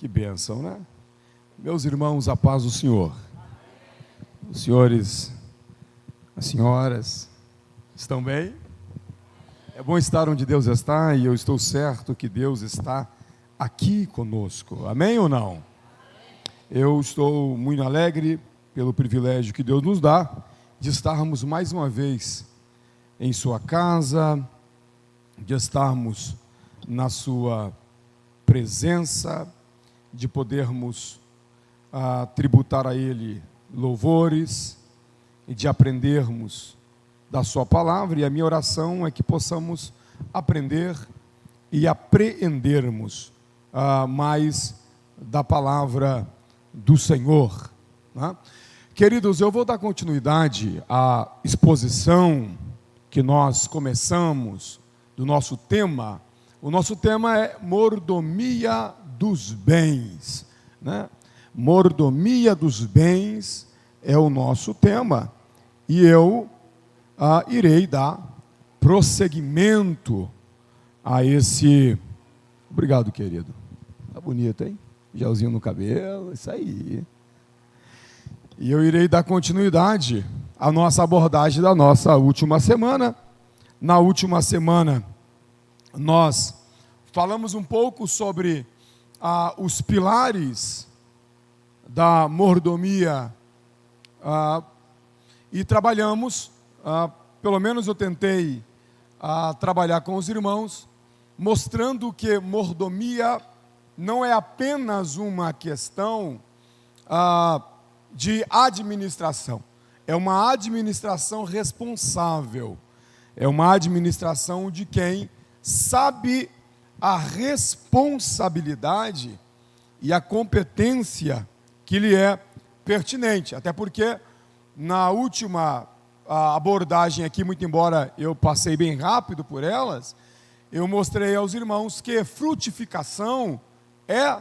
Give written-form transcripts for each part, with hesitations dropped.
Que bênção, né? Meus irmãos, a paz do Senhor. Os senhores, as senhoras, estão bem? É bom estar onde Deus está e eu estou certo que Deus está aqui conosco. Amém ou não? Eu estou muito alegre pelo privilégio que Deus nos dá de estarmos mais uma vez em sua casa, de estarmos na sua presença, de podermos tributar a Ele louvores e de aprendermos da sua palavra. E a minha oração é que possamos aprender e apreendermos mais da palavra do Senhor, né? Queridos, eu vou dar continuidade à exposição que nós começamos do nosso tema. O nosso tema é mordomia dos bens, né? Mordomia dos bens é o nosso tema. E eu irei dar prosseguimento a esse... Obrigado, querido. Tá bonito, hein? Gelzinho no cabelo, isso aí. E eu irei dar continuidade à nossa abordagem da nossa última semana. Na última semana, nós falamos um pouco sobre os pilares da mordomia e trabalhamos, pelo menos eu tentei trabalhar com os irmãos, mostrando que mordomia não é apenas uma questão de administração, é uma administração responsável, é uma administração de quem sabe a responsabilidade e a competência que lhe é pertinente. Até porque, na última abordagem aqui, muito embora eu passei bem rápido por elas, eu mostrei aos irmãos que frutificação é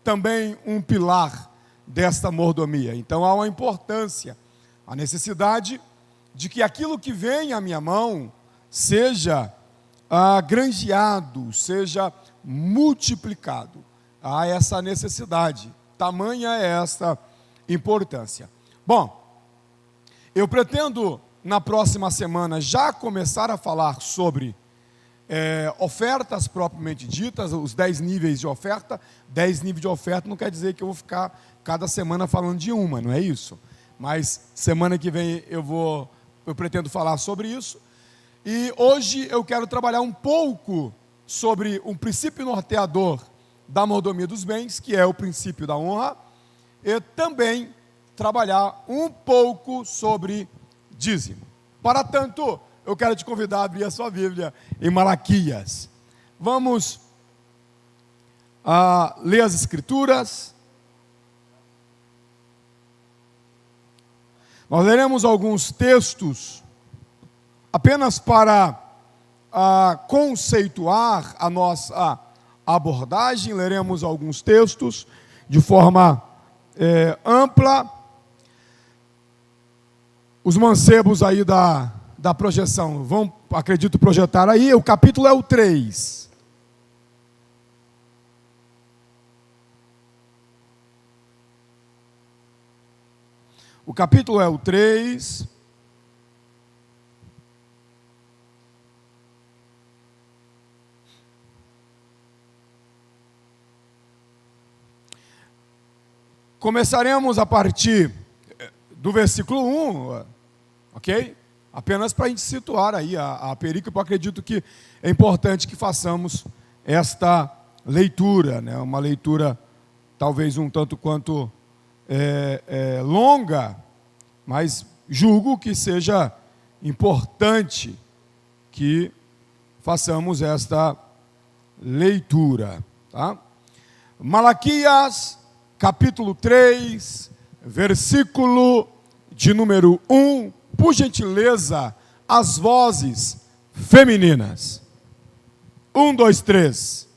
também um pilar desta mordomia. Então, há uma importância, a necessidade de que aquilo que vem à minha mão seja granjeado, seja multiplicado. Há essa necessidade, tamanha é essa importância. Bom, eu pretendo na próxima semana já começar a falar sobre ofertas propriamente ditas, os 10 níveis de oferta. 10 níveis de oferta não quer dizer que eu vou ficar cada semana falando de uma, não é isso? Mas semana que vem eu pretendo falar sobre isso. E hoje eu quero trabalhar um pouco sobre um princípio norteador da mordomia dos bens, que é o princípio da honra, e também trabalhar um pouco sobre dízimo. Para tanto, eu quero te convidar a abrir a sua Bíblia em Malaquias. Vamos ler as Escrituras. Nós leremos alguns textos apenas para conceituar a nossa abordagem. Leremos alguns textos de forma ampla. Os mancebos aí da projeção vão, acredito, projetar aí. O capítulo é o 3. O capítulo é o 3. Começaremos a partir do versículo 1, ok? Apenas para a gente situar aí a perícope. Eu acredito que é importante que façamos esta leitura, né? Uma leitura talvez um tanto quanto longa, mas julgo que seja importante que façamos esta leitura, tá? Malaquias, capítulo 3, versículo de número 1, por gentileza, as vozes femininas. 1, 2, 3.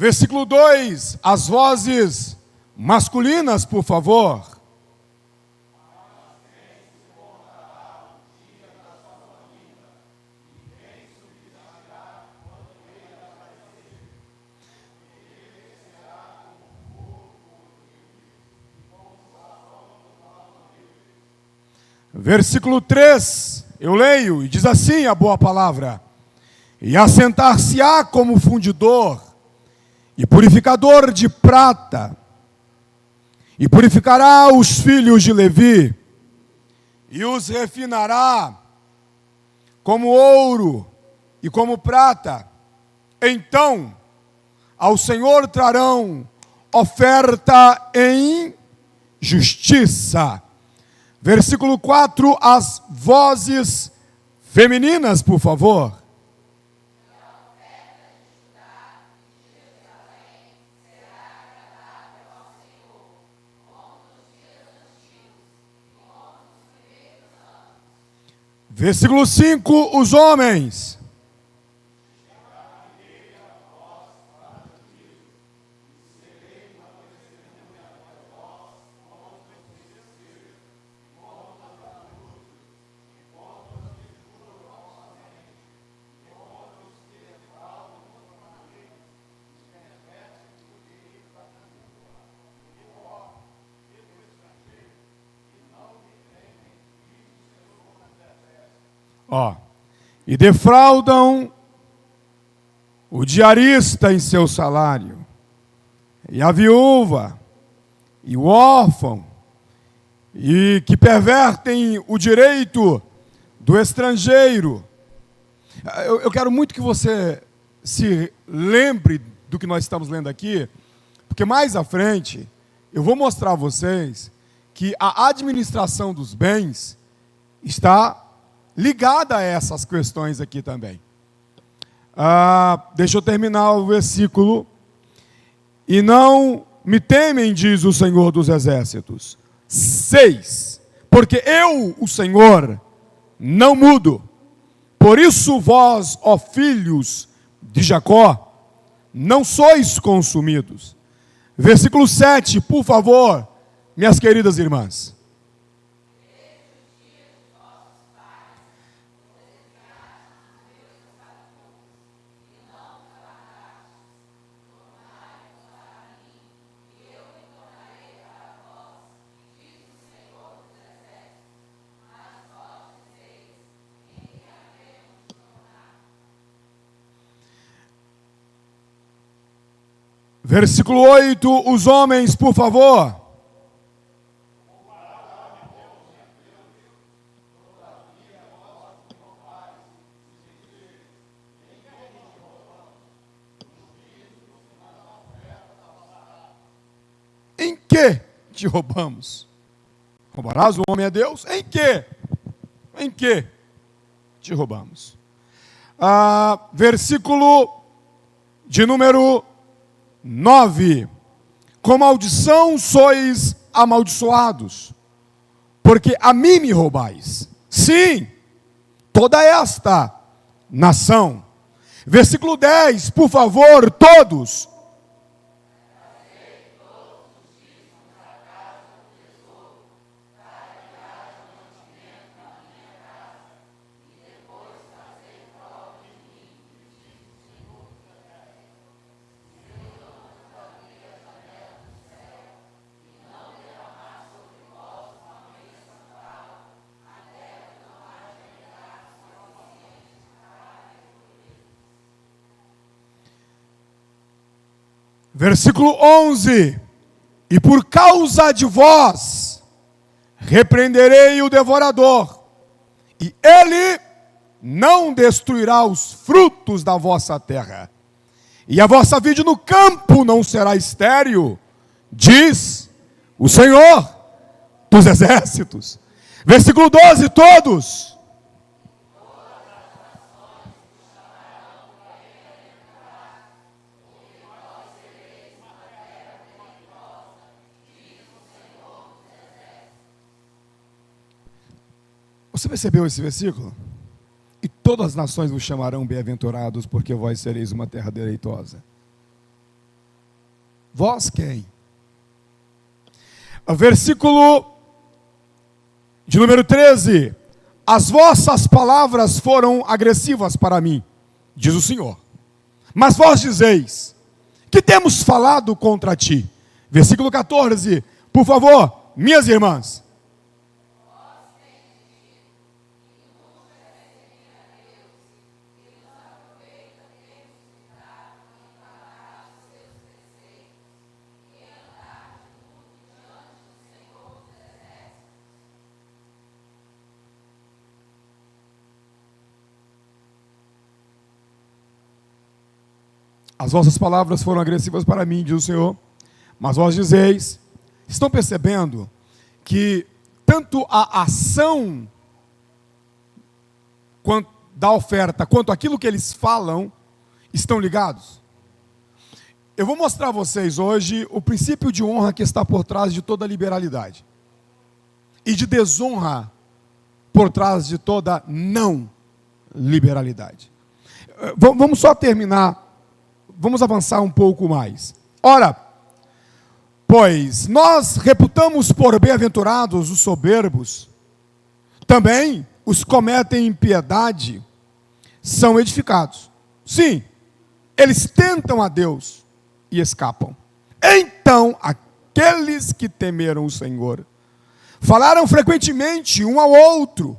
Versículo 2, as vozes masculinas, por favor. Versículo 3, eu leio, e diz assim a boa palavra: e assentar-se-á como fundidor e purificador de prata, e purificará os filhos de Levi, e os refinará como ouro e como prata. Então ao Senhor trarão oferta em justiça. Versículo 4, as vozes femininas, por favor. Versículo 5, os homens. E defraudam o diarista em seu salário, e a viúva, e o órfão, e que pervertem o direito do estrangeiro. Eu quero muito que você se lembre do que nós estamos lendo aqui, porque mais à frente eu vou mostrar a vocês que a administração dos bens está ligada a essas questões aqui também. Deixa eu terminar o versículo. E não me temem, diz o Senhor dos Exércitos. 6. Porque eu, o Senhor, não mudo. Por isso vós, ó filhos de Jacó, não sois consumidos. Versículo 7, por favor, minhas queridas irmãs. Versículo 8, os homens, por favor. Em que te roubamos? Roubarás o homem a Deus? Em que? Em que te roubamos? Versículo de número 9. Com maldição sois amaldiçoados, porque a mim me roubais. Sim, toda esta nação. Versículo 10, por favor, todos. Versículo 11. E por causa de vós repreenderei o devorador, e ele não destruirá os frutos da vossa terra, e a vossa vide no campo não será estéril, diz o Senhor dos Exércitos. Versículo 12, todos. Você percebeu esse versículo? E todas as nações vos chamarão bem-aventurados, porque vós sereis uma terra deleitosa. Vós quem? Versículo de número 13. As vossas palavras foram agressivas para mim, diz o Senhor. Mas vós dizeis, que temos falado contra ti? Versículo 14. Por favor, minhas irmãs. As vossas palavras foram agressivas para mim, diz o Senhor, mas vós dizeis, estão percebendo que tanto a ação da oferta, quanto aquilo que eles falam, estão ligados? Eu vou mostrar a vocês hoje o princípio de honra que está por trás de toda liberalidade, e de desonra por trás de toda não liberalidade. Vamos só terminar. Vamos avançar um pouco mais. Ora, pois nós reputamos por bem-aventurados os soberbos, também os que cometem impiedade são edificados. Sim, eles tentam a Deus e escapam. Então, aqueles que temeram o Senhor falaram frequentemente um ao outro,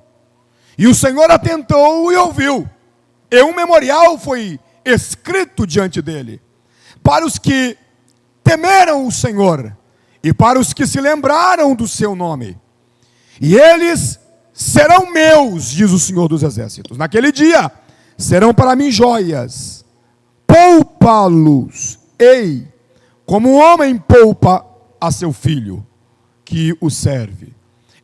e o Senhor atentou e ouviu, e um memorial foi escrito diante dele, para os que temeram o Senhor, e para os que se lembraram do seu nome. E eles serão meus, diz o Senhor dos Exércitos. Naquele dia serão para mim joias, poupa-los, ei, como um homem poupa a seu filho, que o serve.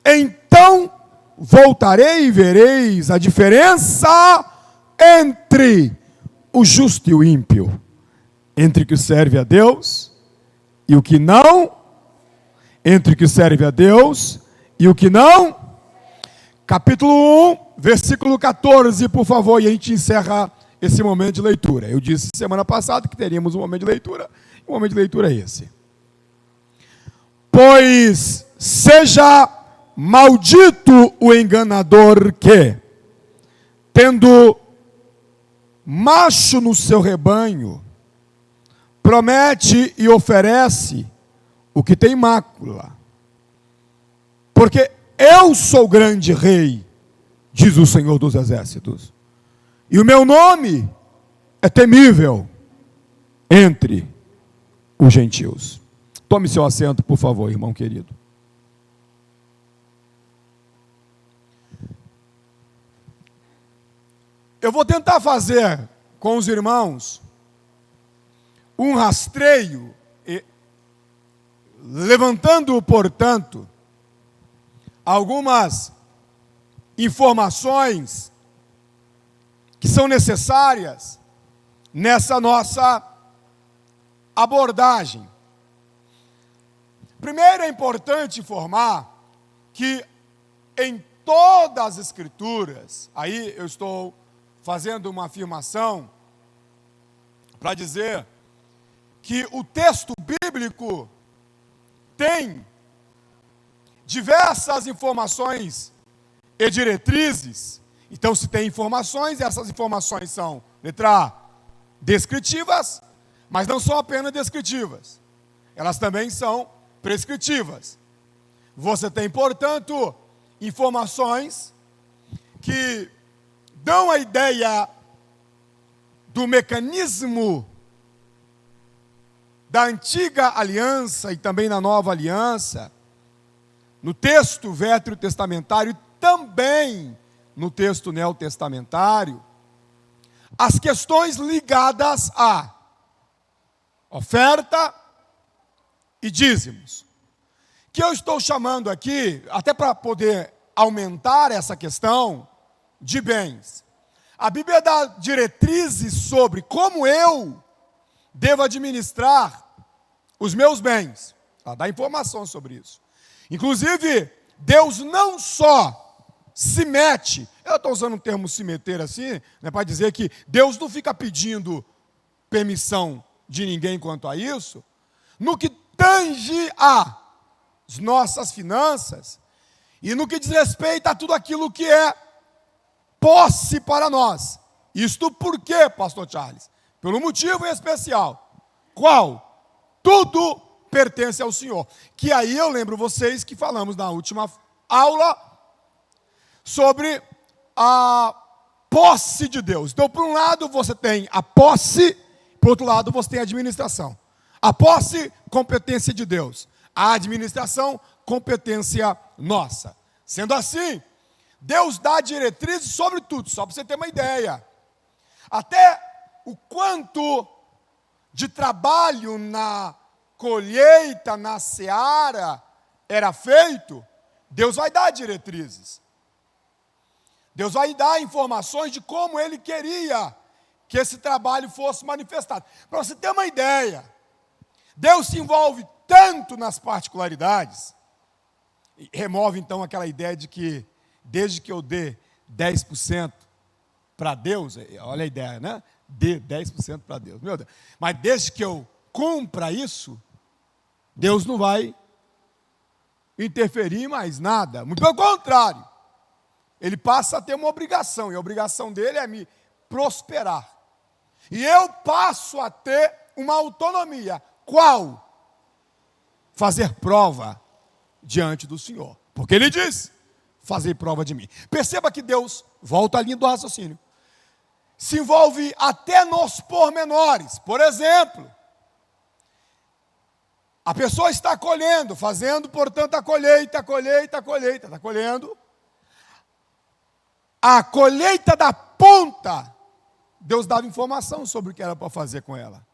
Então voltarei e vereis a diferença entre o justo e o ímpio, entre o que serve a Deus e o que não, entre o que serve a Deus e o que não. Capítulo 1, versículo 14, por favor, e a gente encerra esse momento de leitura. Eu disse semana passada que teríamos um momento de leitura, e o momento de leitura é esse. Pois seja maldito o enganador que, tendo macho no seu rebanho, promete e oferece o que tem mácula. Porque eu sou grande rei, diz o Senhor dos Exércitos, e o meu nome é temível entre os gentios. Tome seu assento, por favor, irmão querido. Eu vou tentar fazer com os irmãos um rastreio, levantando, portanto, algumas informações que são necessárias nessa nossa abordagem. Primeiro, é importante informar que em todas as Escrituras, aí eu estou fazendo uma afirmação para dizer que o texto bíblico tem diversas informações e diretrizes. Então, se tem informações, essas informações são, letra A, descritivas, mas não são apenas descritivas, elas também são prescritivas. Você tem, portanto, informações que dão a ideia do mecanismo da antiga aliança e também na nova aliança, no texto veterotestamentário e também no texto neotestamentário, as questões ligadas a oferta e dízimos, que eu estou chamando aqui, até para poder aumentar essa questão, de bens. A Bíblia dá diretrizes sobre como eu devo administrar os meus bens. Ela dá informação sobre isso. Inclusive, Deus não só se mete, eu estou usando um termo se meter assim, né, para dizer que Deus não fica pedindo permissão de ninguém quanto a isso, no que tange às nossas finanças e no que diz respeito a tudo aquilo que é posse para nós. Isto por quê, pastor Charles? Pelo motivo em especial. Qual? Tudo pertence ao Senhor. Que aí eu lembro vocês que falamos na última aula sobre a posse de Deus. Então, por um lado, você tem a posse, por outro lado, você tem a administração. A posse, competência de Deus. A administração, competência nossa. Sendo assim, Deus dá diretrizes sobre tudo, só para você ter uma ideia. Até o quanto de trabalho na colheita, na seara, era feito, Deus vai dar diretrizes. Deus vai dar informações de como Ele queria que esse trabalho fosse manifestado. Para você ter uma ideia, Deus se envolve tanto nas particularidades, e remove então aquela ideia de que, desde que eu dê 10% para Deus, olha a ideia, né? Dê 10% para Deus, meu Deus. Mas desde que eu cumpra isso, Deus não vai interferir em mais nada. Muito pelo contrário. Ele passa a ter uma obrigação, e a obrigação dele é me prosperar. E eu passo a ter uma autonomia. Qual? Fazer prova diante do Senhor. Porque Ele diz, fazer prova de mim. Perceba que Deus, volta à linha do raciocínio, se envolve até nos pormenores. Por exemplo, a pessoa está colhendo, fazendo, portanto, a colheita, está colhendo. A colheita da ponta, Deus dava informação sobre o que era para fazer com ela.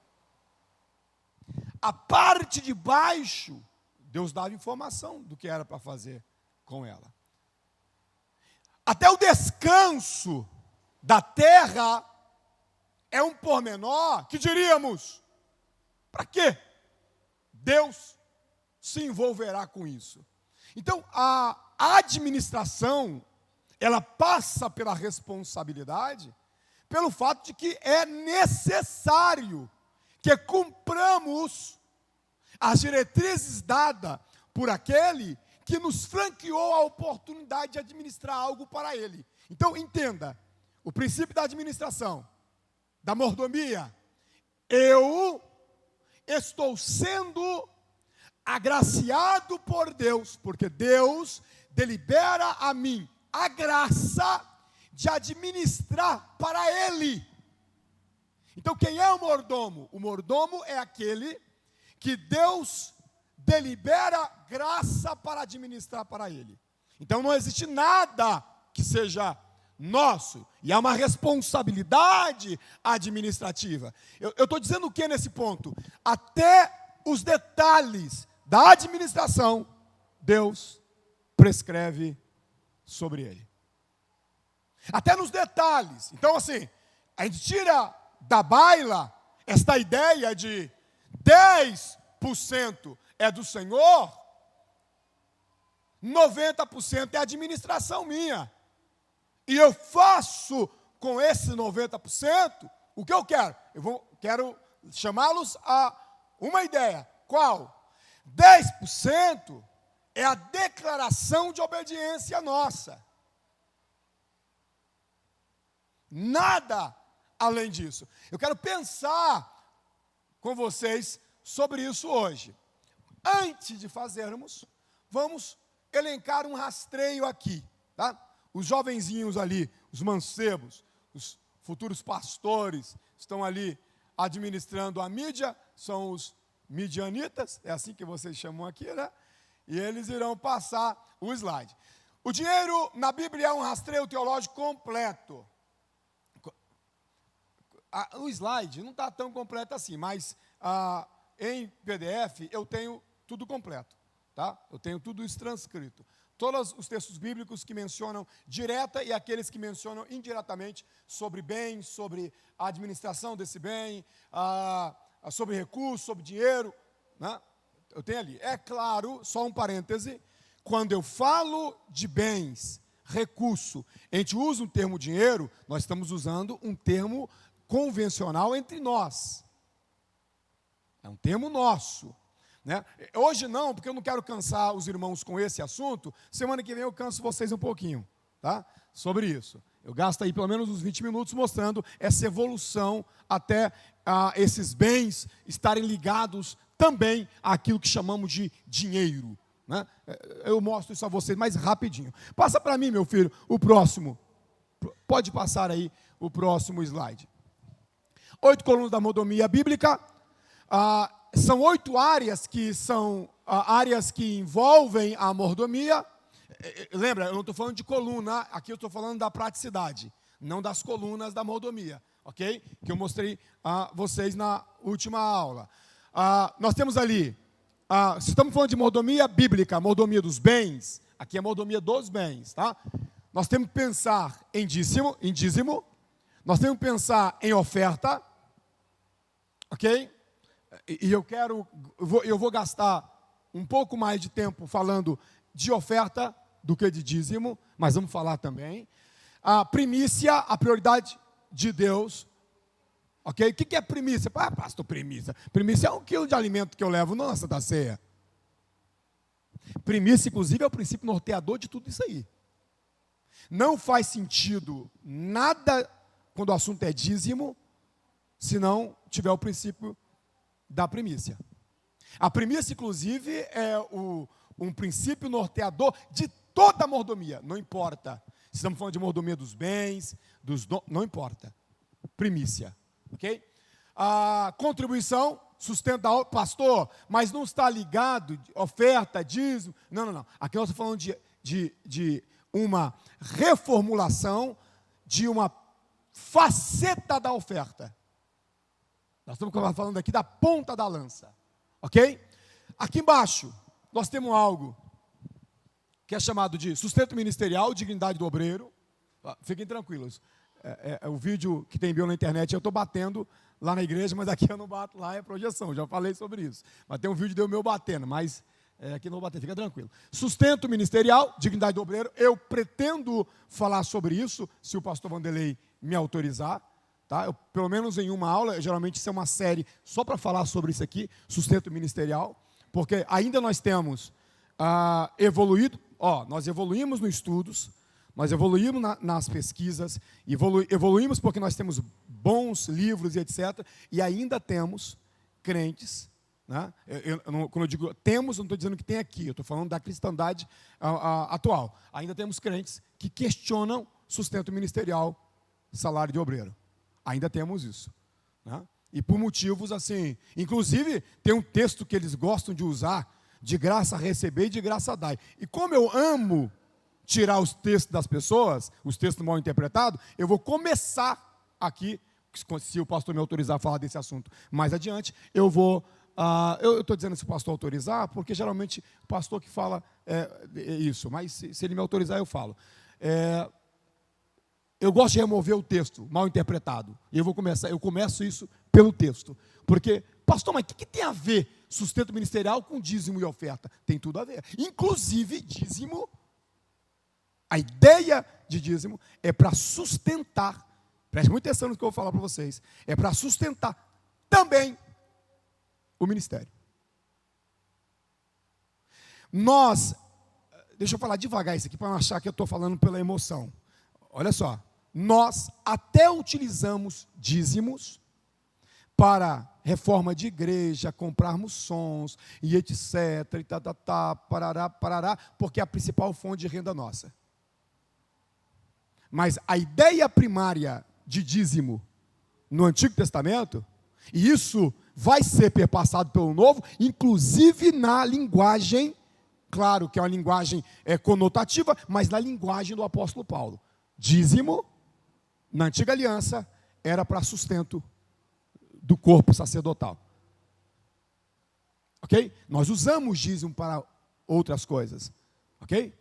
A parte de baixo, Deus dava informação do que era para fazer com ela. Até o descanso da terra é um pormenor que diríamos, para quê? Deus se envolverá com isso. Então, a administração, ela passa pela responsabilidade, pelo fato de que é necessário que cumpramos as diretrizes dadas por aquele que nos franqueou a oportunidade de administrar algo para ele. Então, entenda, o princípio da administração, da mordomia, eu estou sendo agraciado por Deus, porque Deus delibera a mim a graça de administrar para Ele. Então, quem é o mordomo? O mordomo é aquele que Deus delibera graça para administrar para Ele. Então, não existe nada que seja nosso, e há uma responsabilidade administrativa. Eu estou dizendo o que nesse ponto? Até os detalhes da administração, Deus prescreve sobre ele. Até nos detalhes. Então, assim, a gente tira da baila esta ideia de 10% é do Senhor, 90% é administração minha. E eu faço com esse 90% o que eu quero. Quero chamá-los a uma ideia. Qual? 10% é a declaração de obediência nossa. Nada além disso. Eu quero pensar com vocês sobre isso hoje. Antes de fazermos, vamos elencar um rastreio aqui, tá? Os jovenzinhos ali, os mancebos, os futuros pastores, estão ali administrando a mídia, são os midianitas, é assim que vocês chamam aqui, né? E eles irão passar o slide. O dinheiro na Bíblia é um rastreio teológico completo. O slide não está tão completo assim, mas em PDF eu tenho tudo completo, tá? Eu tenho tudo isso transcrito. Todos os textos bíblicos que mencionam direta e aqueles que mencionam indiretamente sobre bens, sobre a administração desse bem, sobre recursos, sobre dinheiro, né? Eu tenho ali. É claro, só um parêntese, quando eu falo de bens, recurso, a gente usa o termo dinheiro, nós estamos usando um termo convencional entre nós. É um termo nosso. né? Hoje não, porque eu não quero cansar os irmãos com esse assunto. Semana que vem eu canso vocês um pouquinho, tá? Sobre isso. Eu gasto aí pelo menos uns 20 minutos mostrando essa evolução até esses bens estarem ligados também àquilo que chamamos de dinheiro, né? Eu mostro isso a vocês mais rapidinho. Passa para mim, meu filho, o próximo. Pode passar aí o próximo slide. 8 colunas da mordomia bíblica. São 8 áreas que são áreas que envolvem a mordomia. Lembra, eu não estou falando de coluna, aqui eu estou falando da praticidade, não das colunas da mordomia, ok? Que eu mostrei a vocês na última aula. Nós temos ali, se estamos falando de mordomia bíblica, mordomia dos bens, aqui é mordomia dos bens, tá? Nós temos que pensar em dízimo, nós temos que pensar em oferta, ok? E eu vou gastar um pouco mais de tempo falando de oferta do que de dízimo, mas vamos falar também. A primícia, a prioridade de Deus, ok? O que é primícia? Pastor, primícia. Primícia é 1 quilo de alimento que eu levo na Santa Ceia. Primícia, inclusive, é o princípio norteador de tudo isso aí. Não faz sentido nada quando o assunto é dízimo, se não tiver o princípio da primícia. A primícia, inclusive, é um princípio norteador de toda a mordomia. Não importa se estamos falando de mordomia dos bens, não importa. Primícia, ok? A contribuição, sustento da pastor, mas não está ligado, oferta, dízimo. Não. Aqui nós estamos falando de uma reformulação de uma faceta da oferta. Nós estamos falando aqui da ponta da lança, ok? Aqui embaixo, nós temos algo que é chamado de sustento ministerial, dignidade do obreiro. Fiquem tranquilos, o vídeo que tem bio na internet, eu estou batendo lá na igreja, mas aqui eu não bato, lá é projeção, já falei sobre isso. Mas tem um vídeo de eu meu batendo, mas aqui não vou bater, fica tranquilo. Sustento ministerial, dignidade do obreiro, eu pretendo falar sobre isso, se o pastor Vanderlei me autorizar. Tá? Pelo menos em uma aula, geralmente isso é uma série só para falar sobre isso aqui, sustento ministerial, porque ainda nós temos evoluído, nós evoluímos nos estudos, nós evoluímos nas pesquisas, evoluímos porque nós temos bons livros e etc., e ainda temos crentes, né? Quando eu digo temos, eu não estou dizendo que tem aqui, eu estou falando da cristandade atual. Ainda temos crentes que questionam sustento ministerial, salário de obreiro. Ainda temos isso, né? E por motivos assim, inclusive tem um texto que eles gostam de usar, de graça receber e de graça dar. E como eu amo tirar os textos das pessoas, os textos mal interpretados, eu vou começar aqui, se o pastor me autorizar a falar desse assunto mais adiante, eu vou, eu estou dizendo se o pastor autorizar, porque geralmente o pastor que fala isso, mas se ele me autorizar eu falo. Eu gosto de remover o texto mal interpretado. E eu começo isso pelo texto. Porque, pastor, mas o que tem a ver sustento ministerial com dízimo e oferta? Tem tudo a ver. Inclusive, dízimo, a ideia de dízimo é para sustentar, preste muita atenção no que eu vou falar para vocês, é para sustentar também o ministério. Deixa eu falar devagar isso aqui, para não achar que eu estou falando pela emoção. Olha só. Nós até utilizamos dízimos para reforma de igreja, comprarmos sons e etc, e parará, porque é a principal fonte de renda nossa. Mas a ideia primária de dízimo no Antigo Testamento, e isso vai ser perpassado pelo Novo, inclusive na linguagem, claro que é uma linguagem conotativa, mas na linguagem do apóstolo Paulo. Dízimo, na antiga aliança, era para sustento do corpo sacerdotal. Ok? Nós usamos dízimo para outras coisas. Ok?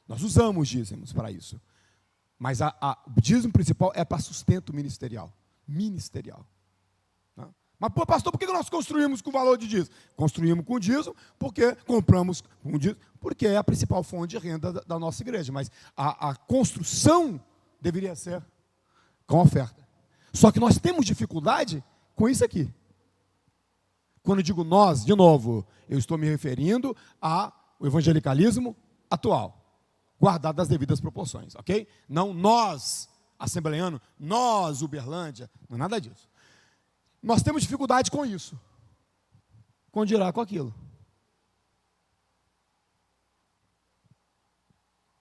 Nós usamos dízimos para isso. Mas o dízimo principal é para sustento ministerial. Tá? Mas, pastor, por que nós construímos com valor de dízimo? Construímos com dízimo porque compramos com dízimo, porque é a principal fonte de renda da nossa igreja. Mas a construção deveria ser com oferta. Só que nós temos dificuldade com isso aqui. Quando eu digo nós, de novo, eu estou me referindo ao evangelicalismo atual, guardado as devidas proporções, ok? Não nós, assembleiano, nós, Uberlândia, não é nada disso. Nós temos dificuldade com isso, com dirá com aquilo.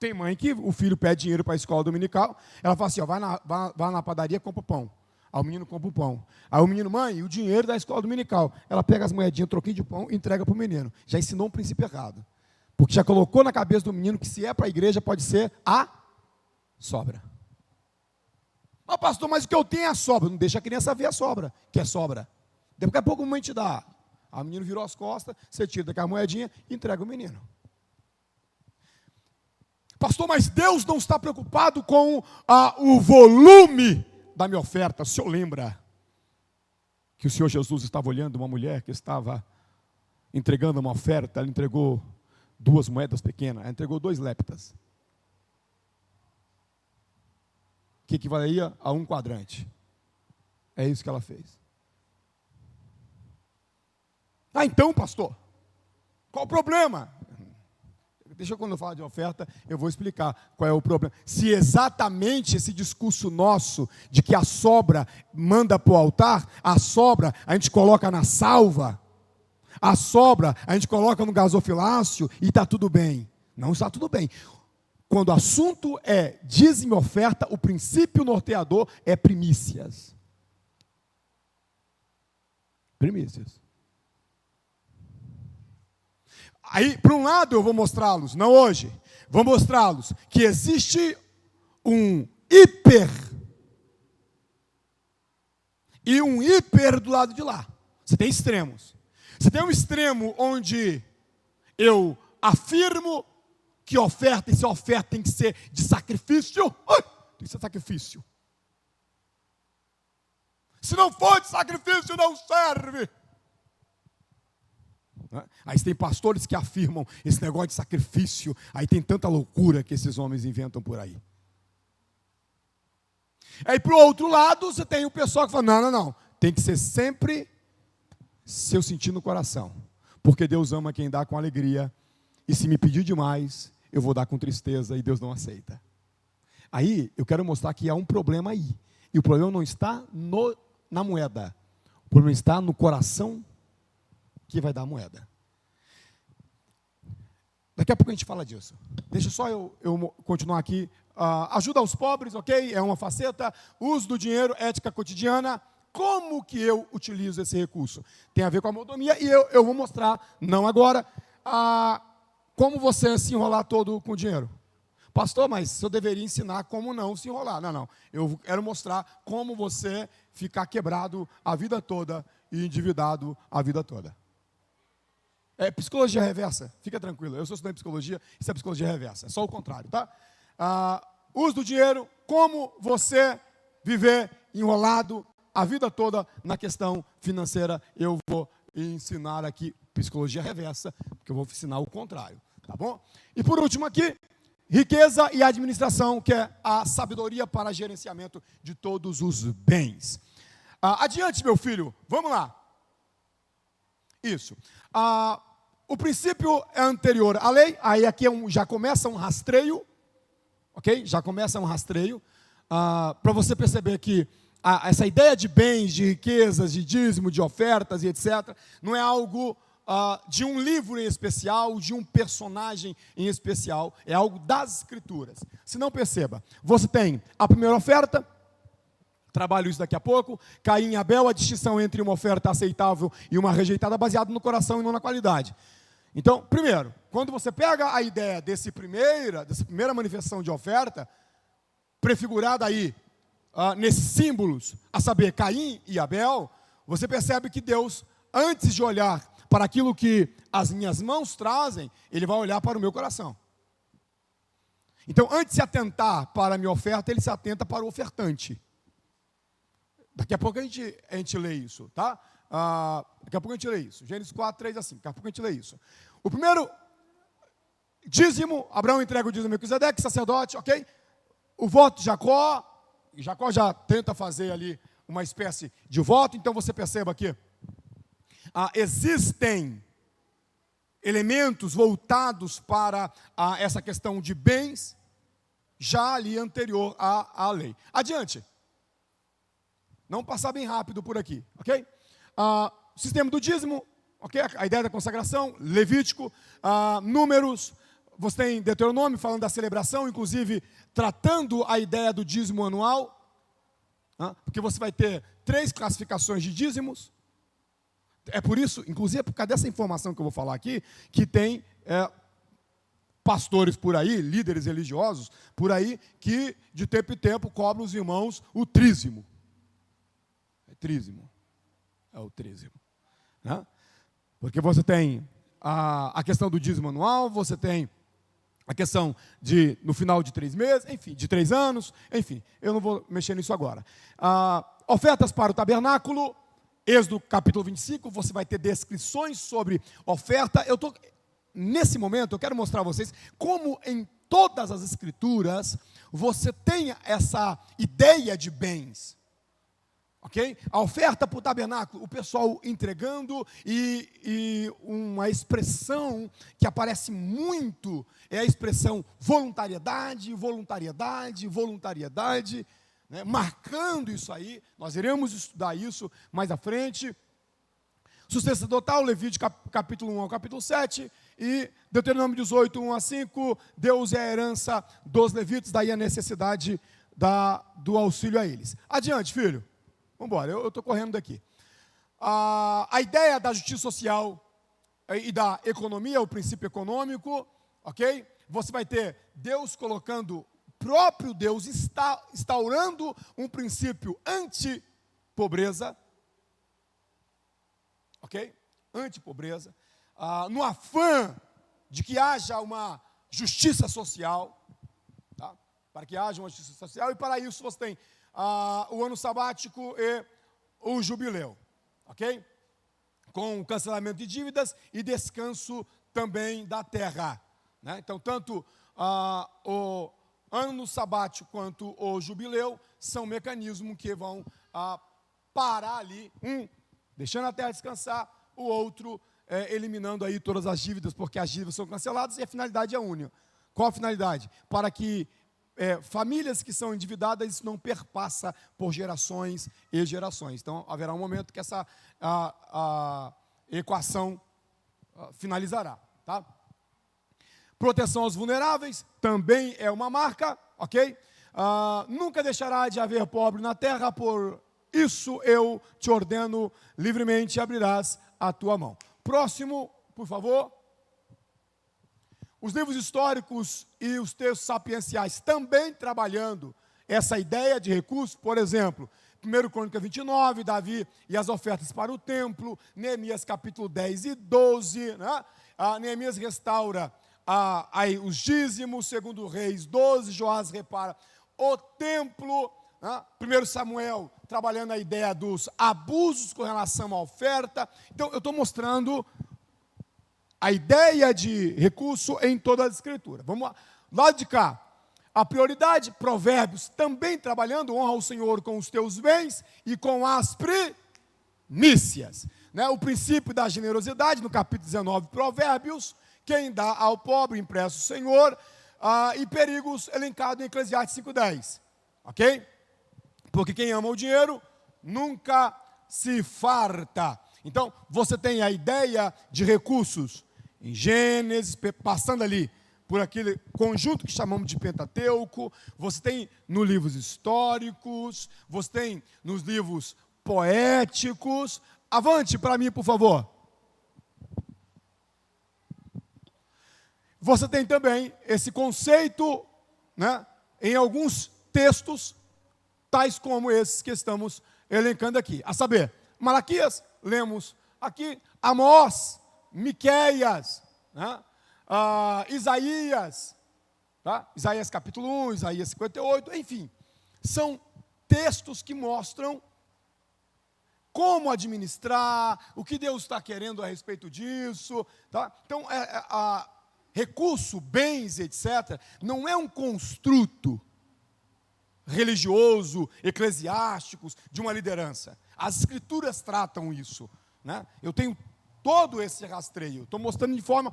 Tem mãe que o filho pede dinheiro para a escola dominical, ela fala assim, ó, vai na padaria, compra o pão. Aí o menino compra o pão. Aí o menino, mãe, o dinheiro da escola dominical. Ela pega as moedinhas, troquinho de pão e entrega para o menino. Já ensinou um princípio errado. Porque já colocou na cabeça do menino que se é para a igreja pode ser a sobra. Ah, pastor, mas o que eu tenho é a sobra. Não deixa a criança ver a sobra, que é sobra. Daqui a pouco a mãe te dá. Aí o menino virou as costas, você tira daquela moedinha e entrega o menino. Pastor, mas Deus não está preocupado com o volume da minha oferta. O senhor lembra que o Senhor Jesus estava olhando uma mulher que estava entregando uma oferta, ela entregou 2 moedas pequenas, ela entregou 2 leptas, que equivaleria a 1 quadrante. É isso que ela fez. Ah, então, pastor, qual o problema? Deixa eu, quando eu falar de oferta, eu vou explicar qual é o problema. Se exatamente esse discurso nosso, de que a sobra manda para o altar, a sobra a gente coloca na salva, a sobra a gente coloca no gasofilácio e está tudo bem. Não está tudo bem. Quando o assunto é dízimo e oferta, o princípio norteador é primícias. Primícias. Aí, por um lado, eu vou mostrá-los, não hoje, vou mostrá-los que existe um hiper e um hiper do lado de lá. Você tem extremos. Você tem um extremo onde eu afirmo que oferta, e se a oferta tem que ser de sacrifício, tem que ser sacrifício. Se não for de sacrifício, não serve. Aí tem pastores que afirmam esse negócio de sacrifício, aí tem tanta loucura que esses homens inventam por aí. Aí para o outro lado, você tem o pessoal que fala, não, tem que ser sempre seu sentir no coração, porque Deus ama quem dá com alegria, e se me pedir demais, eu vou dar com tristeza, e Deus não aceita. Aí, eu quero mostrar que há um problema aí, e o problema não está na moeda, o problema está no coração que vai dar a moeda. Daqui a pouco a gente fala disso. Deixa só eu continuar aqui. Ajuda aos pobres, ok? É uma faceta. Uso do dinheiro, ética cotidiana. Como que eu utilizo esse recurso? Tem a ver com a mordomia e eu vou mostrar, não agora, como você se enrolar todo com o dinheiro. Pastor, mas eu deveria ensinar como não se enrolar. Não. Eu quero mostrar como você ficar quebrado a vida toda e endividado a vida toda. É psicologia reversa, fica tranquilo. Eu sou estudante de psicologia, isso é psicologia reversa, é só o contrário, tá? Uso do dinheiro, como você viver enrolado a vida toda na questão financeira. Eu vou ensinar aqui psicologia reversa, porque eu vou ensinar o contrário, tá bom? E por último aqui, riqueza e administração, que é a sabedoria para gerenciamento de todos os bens. Adiante, meu filho, vamos lá. Isso. O princípio é anterior à lei, aí aqui já começa um rastreio, ok? Já começa um rastreio, para você perceber que essa ideia de bens, de riquezas, de dízimo, de ofertas e etc., não é algo de um livro em especial, de um personagem em especial, é algo das Escrituras. Se não perceba, você tem a primeira oferta, trabalho isso daqui a pouco, Caim e Abel, a distinção entre uma oferta aceitável e uma rejeitada baseada no coração e não na qualidade. Então, primeiro, quando você pega a ideia dessa primeira manifestação de oferta, prefigurada aí nesses símbolos, a saber, Caim e Abel, você percebe que Deus, antes de olhar para aquilo que as minhas mãos trazem, Ele vai olhar para o meu coração. Então, antes de se atentar para a minha oferta, Ele se atenta para o ofertante. Daqui a pouco a gente lê isso, tá? Daqui a pouco a gente lê isso. Gênesis 4, 3 a 5. Daqui a pouco a gente lê isso. O primeiro, dízimo. Abraão entrega o dízimo a Melquisedeque, sacerdote, ok? O voto de Jacó. Jacó já tenta fazer ali uma espécie de voto. Então você perceba aqui existem elementos voltados para essa questão de bens, já ali anterior à lei. Adiante. Não passar bem rápido por aqui, ok? Sistema do dízimo, ok? A ideia da consagração, Levítico, Números, você tem Deuteronômio falando da celebração, inclusive tratando a ideia do dízimo anual, porque você vai ter 3 classificações de dízimos. É por isso, inclusive, por causa dessa informação que eu vou falar aqui, que tem pastores por aí, líderes religiosos por aí, que de tempo em tempo cobram os irmãos o trízimo. É o trízimo. Né? Porque você tem a questão do dízimo anual, você tem a questão de, no final de 3 meses, enfim, de 3 anos, enfim, eu não vou mexer nisso agora. Ofertas para o tabernáculo, Êxodo capítulo 25, você vai ter descrições sobre oferta. Nesse momento, eu quero mostrar a vocês como em todas as escrituras você tem essa ideia de bens. Ok? A oferta para o tabernáculo, o pessoal entregando, e uma expressão que aparece muito é a expressão voluntariedade, né, marcando isso aí. Nós iremos estudar isso mais à frente. Sustentação total, Levítico capítulo 1 ao capítulo 7, e Deuteronômio 18, 1 a 5, Deus é a herança dos levitas, daí a necessidade do auxílio a eles. Adiante, filho. Vamos embora, eu estou correndo daqui. A ideia da justiça social e da economia, o princípio econômico, ok? Você vai ter Deus colocando, próprio Deus instaurando um princípio anti-pobreza, ok? Anti-pobreza, no afã de que haja uma justiça social, tá? Para que haja uma justiça social, e para isso você tem o ano sabático e o jubileu, ok? Com o cancelamento de dívidas e descanso também da terra, né? Então, tanto o ano sabático quanto o jubileu são mecanismos que vão parar ali, deixando a terra descansar, o outro eliminando aí todas as dívidas, porque as dívidas são canceladas e a finalidade é única. Qual a finalidade? Para que famílias que são endividadas, isso não perpassa por gerações e gerações. Então, haverá um momento que essa equação finalizará. Tá? Proteção aos vulneráveis, também é uma marca, ok? Nunca deixará de haver pobre na terra, por isso eu te ordeno livremente, abrirás a tua mão. Próximo, por favor. Os livros históricos e os textos sapienciais também trabalhando essa ideia de recurso. Por exemplo, 1 Crônica 29, Davi e as ofertas para o templo, Neemias capítulo 10 e 12, né? Neemias restaura os dízimos, 2 Reis 12, Joás repara o templo, né? 1 Samuel trabalhando a ideia dos abusos com relação à oferta. Então, eu estou mostrando a ideia de recurso em toda a escritura. Vamos lá. Lado de cá, a prioridade, Provérbios, também trabalhando, honra o Senhor com os teus bens e com as primícias. Né? O princípio da generosidade, no capítulo 19, Provérbios, quem dá ao pobre empresta o Senhor, e perigos elencado em Eclesiastes 5:10. Ok? Porque quem ama o dinheiro nunca se farta. Então, você tem a ideia de recursos em Gênesis, passando ali por aquele conjunto que chamamos de Pentateuco, você tem nos livros históricos, você tem nos livros poéticos. Avante para mim, por favor. Você tem também esse conceito, né, em alguns textos, tais como esses que estamos elencando aqui. A saber, Malaquias, lemos aqui, Amós, Miqueias, né? Isaías, tá? Isaías capítulo 1, Isaías 58, enfim, são textos que mostram como administrar, o que Deus está querendo a respeito disso, tá? Então, recurso, bens, etc., não é um construto religioso, eclesiásticos, de uma liderança. As escrituras tratam isso, né? Eu tenho todo esse rastreio. Estou mostrando de forma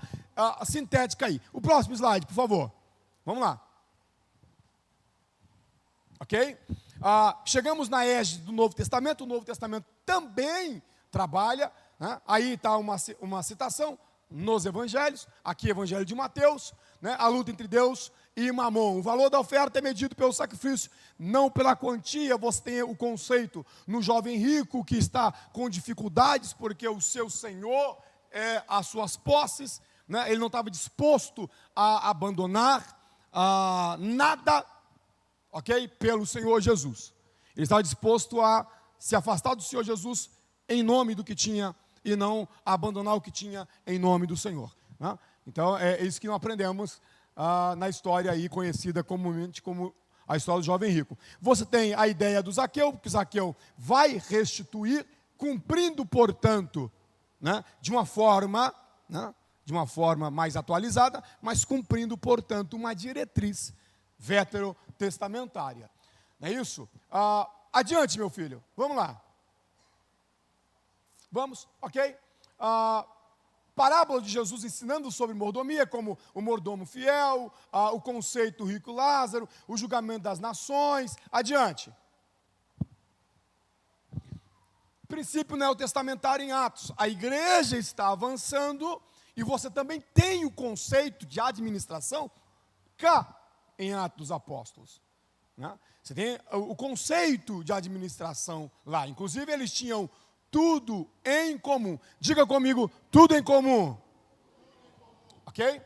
sintética aí. O próximo slide, por favor. Vamos lá. Ok? Chegamos na égide do Novo Testamento. O Novo Testamento também trabalha, né? Aí está uma citação nos evangelhos. Aqui, Evangelho de Mateus, né? A luta entre Deus e Mamon. O valor da oferta é medido pelo sacrifício, não pela quantia. Você tem o conceito no jovem rico que está com dificuldades porque o seu senhor é as suas posses, né? Ele não estava disposto a abandonar nada, ok? Pelo Senhor Jesus. Ele estava disposto a se afastar do Senhor Jesus em nome do que tinha e não abandonar o que tinha em nome do Senhor, né? Então, é isso que nós aprendemos na história aí conhecida comumente como a história do jovem rico. Você tem a ideia do Zaqueu, que Zaqueu vai restituir, cumprindo, portanto, né, de uma forma mais atualizada, mas cumprindo, portanto, uma diretriz veterotestamentária. Não é isso? Adiante, meu filho. Vamos lá. Vamos, ok? Parábola de Jesus ensinando sobre mordomia, como o mordomo fiel, o conceito rico Lázaro, o julgamento das nações. Adiante. Princípio neotestamentário em Atos. A igreja está avançando e você também tem o conceito de administração cá em Atos dos Apóstolos, né? Você tem o conceito de administração lá. Inclusive, eles tinham tudo em comum. Diga comigo, tudo em comum. Ok?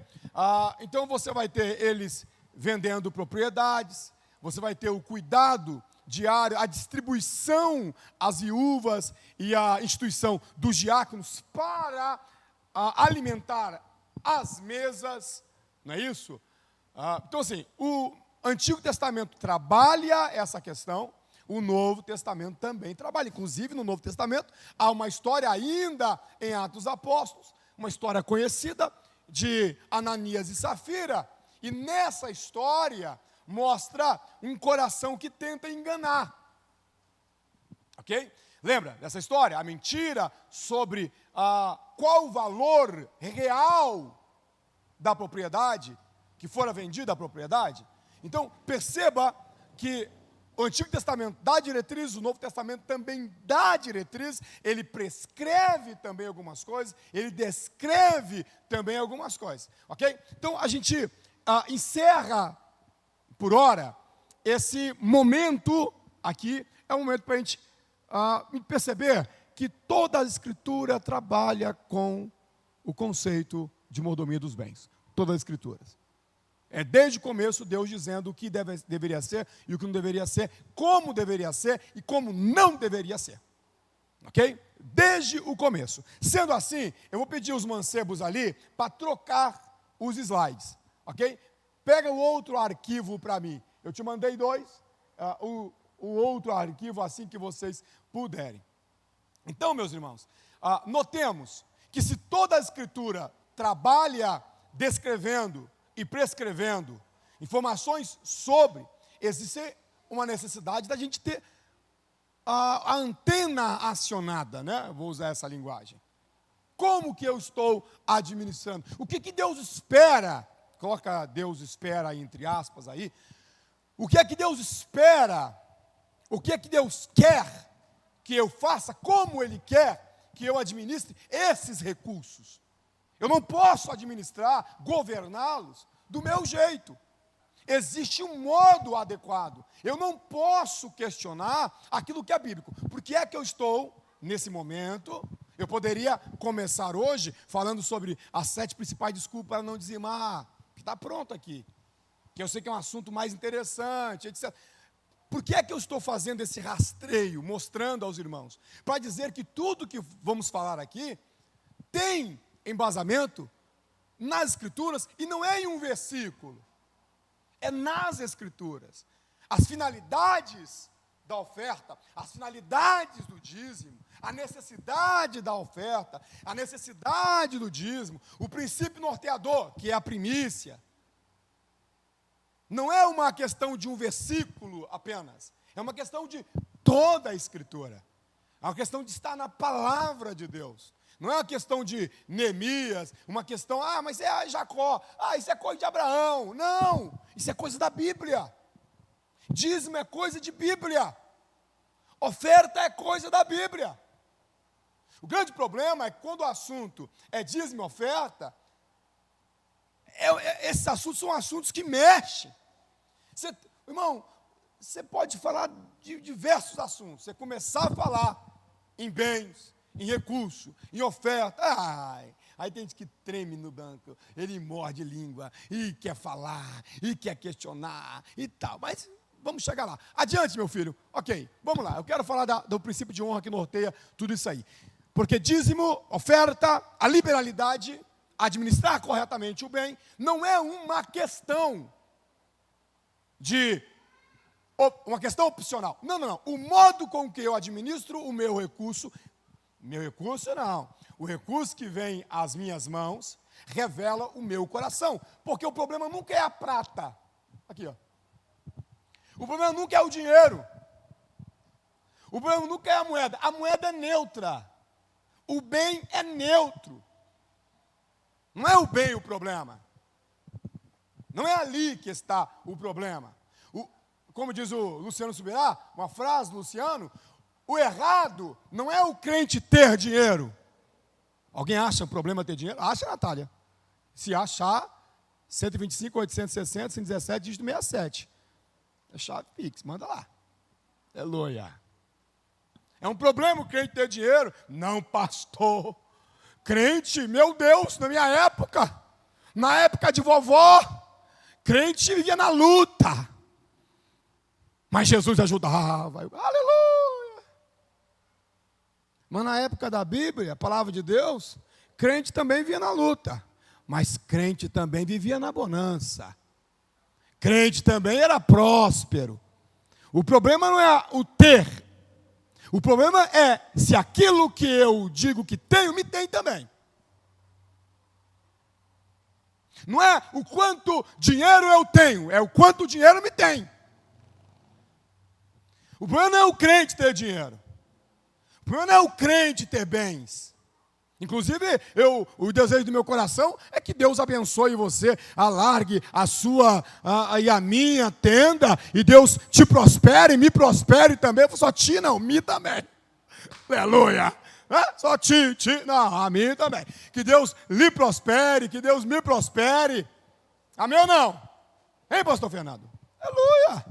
Então você vai ter eles vendendo propriedades, você vai ter o cuidado diário, a distribuição às viúvas e a instituição dos diáconos para alimentar as mesas, não é isso? Então assim, o Antigo Testamento trabalha essa questão, o Novo Testamento também trabalha. Inclusive, no Novo Testamento, há uma história ainda em Atos dos Apóstolos, uma história conhecida de Ananias e Safira, e nessa história mostra um coração que tenta enganar. Ok? Lembra dessa história? A mentira sobre qual o valor real da propriedade, que fora vendida a propriedade. Então, perceba que o Antigo Testamento dá diretriz, o Novo Testamento também dá diretriz, ele prescreve também algumas coisas, ele descreve também algumas coisas, ok? Então, a gente encerra, por hora, esse momento aqui, é um momento para a gente perceber que toda a Escritura trabalha com o conceito de mordomia dos bens, todas as Escrituras. É desde o começo Deus dizendo o que deveria ser e o que não deveria ser, como deveria ser e como não deveria ser. Ok? Desde o começo. Sendo assim, eu vou pedir os mancebos ali para trocar os slides. Ok? Pega o outro arquivo para mim. Eu te mandei 2. O outro arquivo assim que vocês puderem. Então, meus irmãos, notemos que se toda a Escritura trabalha descrevendo e prescrevendo informações sobre, existe uma necessidade da gente ter a antena acionada, né? Vou usar essa linguagem. Como que eu estou administrando? O que Deus espera? Coloca Deus espera entre aspas aí. O que é que Deus espera? O que é que Deus quer que eu faça? Como Ele quer que eu administre esses recursos? Eu não posso administrar, governá-los do meu jeito. Existe um modo adequado. Eu não posso questionar aquilo que é bíblico. Por que é que eu estou, nesse momento, eu poderia começar hoje falando sobre as 7 principais desculpas para não dizimar, que está pronto aqui, que eu sei que é um assunto mais interessante, etc. Por que é que eu estou fazendo esse rastreio, mostrando aos irmãos? Para dizer que tudo que vamos falar aqui tem embasamento nas Escrituras, e não é em um versículo, é nas Escrituras. As finalidades da oferta, as finalidades do dízimo, a necessidade da oferta, a necessidade do dízimo, o princípio norteador, que é a primícia, não é uma questão de um versículo apenas, é uma questão de toda a Escritura. É uma questão de estar na palavra de Deus. Não é uma questão de Neemias, uma questão, mas é Jacó, isso é coisa de Abraão. Não, isso é coisa da Bíblia. Dízimo é coisa de Bíblia. Oferta é coisa da Bíblia. O grande problema é que quando o assunto é dízimo e oferta, esses assuntos são assuntos que mexem. Irmão, você pode falar de diversos assuntos. Você começar a falar em bens, em recurso, em oferta. Aí tem gente que treme no banco, ele morde língua, e quer falar, e quer questionar, e tal. Mas vamos chegar lá. Adiante, meu filho. Ok, vamos lá. Eu quero falar do princípio de honra que norteia tudo isso aí. Porque dízimo, oferta, a liberalidade, administrar corretamente o bem, não é uma questão opcional. Não. O modo com que eu administro o meu recurso não. O recurso que vem às minhas mãos revela o meu coração. Porque o problema nunca é a prata. Aqui, ó. O problema nunca é o dinheiro. O problema nunca é a moeda. A moeda é neutra. O bem é neutro. Não é o bem o problema. Não é ali que está o problema. Como diz o Luciano Subirá, uma frase do Luciano, o errado não é o crente ter dinheiro. Alguém acha um problema ter dinheiro? Acha, Natália. Se achar, 125, 860, 117, dígito 67. É chave Pix, manda lá. Aleluia. É um problema o crente ter dinheiro? Não, pastor. Crente, meu Deus, na minha época, na época de vovó, crente vivia na luta. Mas Jesus ajudava. Aleluia. Mas na época da Bíblia, a palavra de Deus, crente também vivia na luta. Mas crente também vivia na bonança. Crente também era próspero. O problema não é o ter. O problema é se aquilo que eu digo que tenho, me tem também. Não é o quanto dinheiro eu tenho, é o quanto dinheiro me tem. O problema não é o crente ter dinheiro. O problema não é o crente ter bens. Inclusive, o desejo do meu coração é que Deus abençoe você, alargue a sua e a minha tenda, e Deus te prospere, me prospere também. Só ti não, me também. Aleluia. Só ti, não, a mim também. Que Deus lhe prospere, que Deus me prospere. Amém ou não? Hein, pastor Fernando? Aleluia.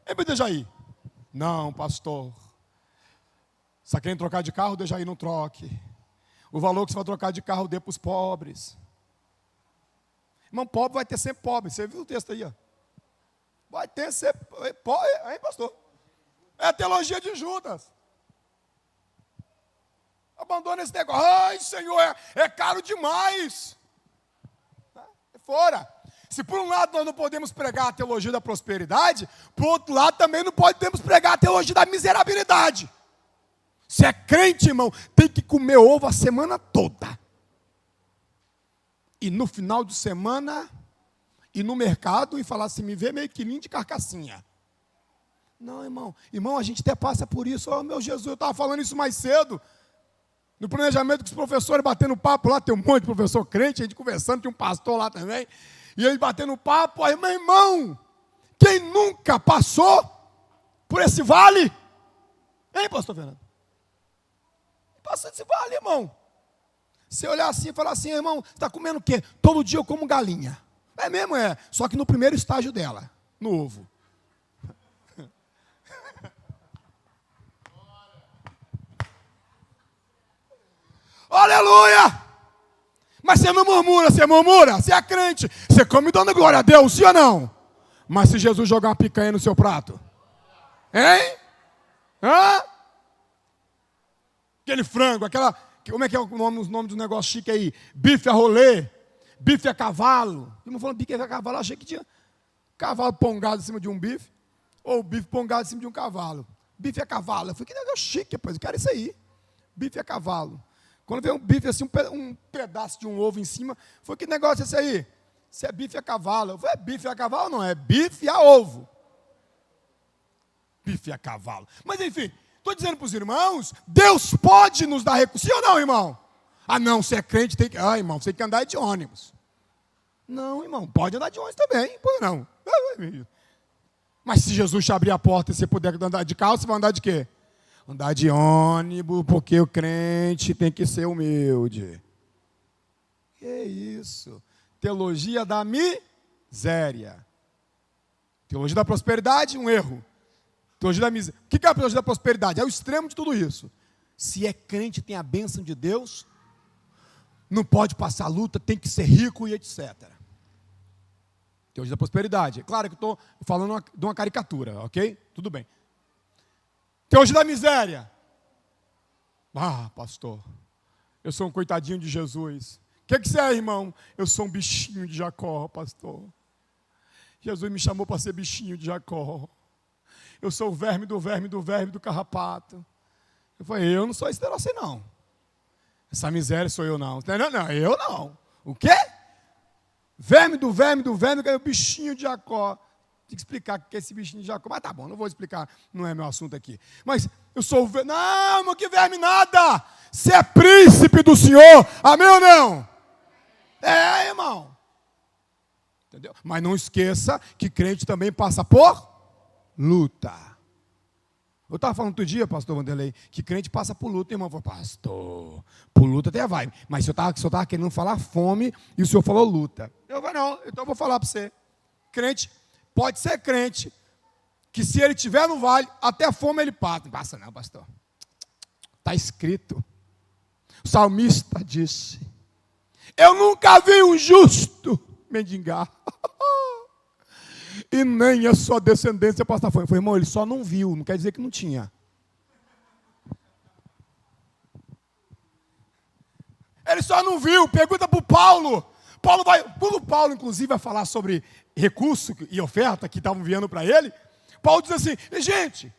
Hein, Dejaí? Não, pastor. Se você quer trocar de carro, Dejaí, não troque. O valor que você vai trocar de carro, dê para os pobres. Irmão, pobre vai ter sempre pobre. Você viu o texto aí, ó? Vai ter sempre pobre, hein, pastor? É a teologia de Judas. Abandona esse negócio. Ai, Senhor, é caro demais. É fora. Se por um lado nós não podemos pregar a teologia da prosperidade, por outro lado também não podemos pregar a teologia da miserabilidade. Se é crente, irmão, tem que comer ovo a semana toda. E no final de semana, ir no mercado e falar assim, me vê meio quilinho de carcassinha. Não, irmão. Irmão, a gente até passa por isso. Oh, meu Jesus, eu estava falando isso mais cedo. No planejamento com os professores batendo papo lá, tem um monte de professor crente, a gente conversando, tinha um pastor lá também. E ele batendo papo, aí, meu irmão, quem nunca passou por esse vale? Hein, pastor Fernando? Passa esse vale, irmão. Você olhar assim e falar assim, irmão, você está comendo o quê? Todo dia eu como galinha. É mesmo, é. Só que no primeiro estágio dela, no ovo. Aleluia! Mas você não murmura, você murmura, você é crente. Você come dando glória a Deus, sim ou não? Mas se Jesus jogar uma picanha no seu prato? Hein? Hã? Aquele frango, como é que é o nome do negócio chique aí? Bife a rolê, bife a cavalo. Eu não falando bife a cavalo, eu achei que tinha cavalo pongado em cima de um bife, ou bife pongado em cima de um cavalo. Bife a cavalo. Eu falei, que negócio chique, rapaz, eu quero isso aí. Bife a cavalo. Quando veio um bife assim, um pedaço de um ovo em cima, foi que negócio é esse aí? Isso é bife a cavalo. Eu falei, é bife a cavalo? Não, é bife a ovo. Bife a cavalo. Mas enfim, estou dizendo para os irmãos, Deus pode nos dar recursos. Sim ou não, irmão? Ah, não, você é crente, tem que... Ah, irmão, você tem que andar de ônibus. Não, irmão, pode andar de ônibus também, por não. Mas se Jesus te abrir a porta e você puder andar de carro, você vai andar de quê? Andar de ônibus, porque o crente tem que ser humilde. Que isso? Teologia da miséria. Teologia da prosperidade, um erro. Teologia da miséria. O que é a teologia da prosperidade? É o extremo de tudo isso. Se é crente, tem a bênção de Deus, não pode passar luta, tem que ser rico e etc. Teologia da prosperidade. É claro que eu estou falando de uma caricatura, ok? Tudo bem. Teologia da miséria. Ah, pastor, eu sou um coitadinho de Jesus. O que você é, irmão? Eu sou um bichinho de Jacó, pastor. Jesus me chamou para ser bichinho de Jacó. Eu sou o verme do carrapato. Eu falei, eu não sou esse negócio assim, não. Essa miséria sou eu, não. Não, eu não. O quê? Verme, que é o bichinho de Jacó. Tem que explicar o que é esse bichinho de Jacó. Mas tá bom, não vou explicar, não é meu assunto aqui. Mas eu sou o verme. Não, irmão, que verme nada. Você é príncipe do Senhor. Amém ou não? É, irmão. Entendeu? Mas não esqueça que crente também passa por luta. Eu estava falando outro dia, pastor Vanderlei, que crente passa por luta. E o irmão falou, pastor, por luta até vai. Mas o senhor estava querendo falar fome e o senhor falou luta. Eu falei, não, então eu vou falar para você. Crente, pode ser crente, que se ele estiver no vale, até fome ele passa. Não passa não, pastor. Está escrito. O salmista disse, eu nunca vi um justo mendigar. E nem a sua descendência passar fome. Eu falei, irmão, ele só não viu, não quer dizer que não tinha. Ele só não viu, pergunta para o Paulo. Quando Paulo, inclusive, vai falar sobre recurso e oferta que estavam enviando para ele, Paulo diz assim, gente,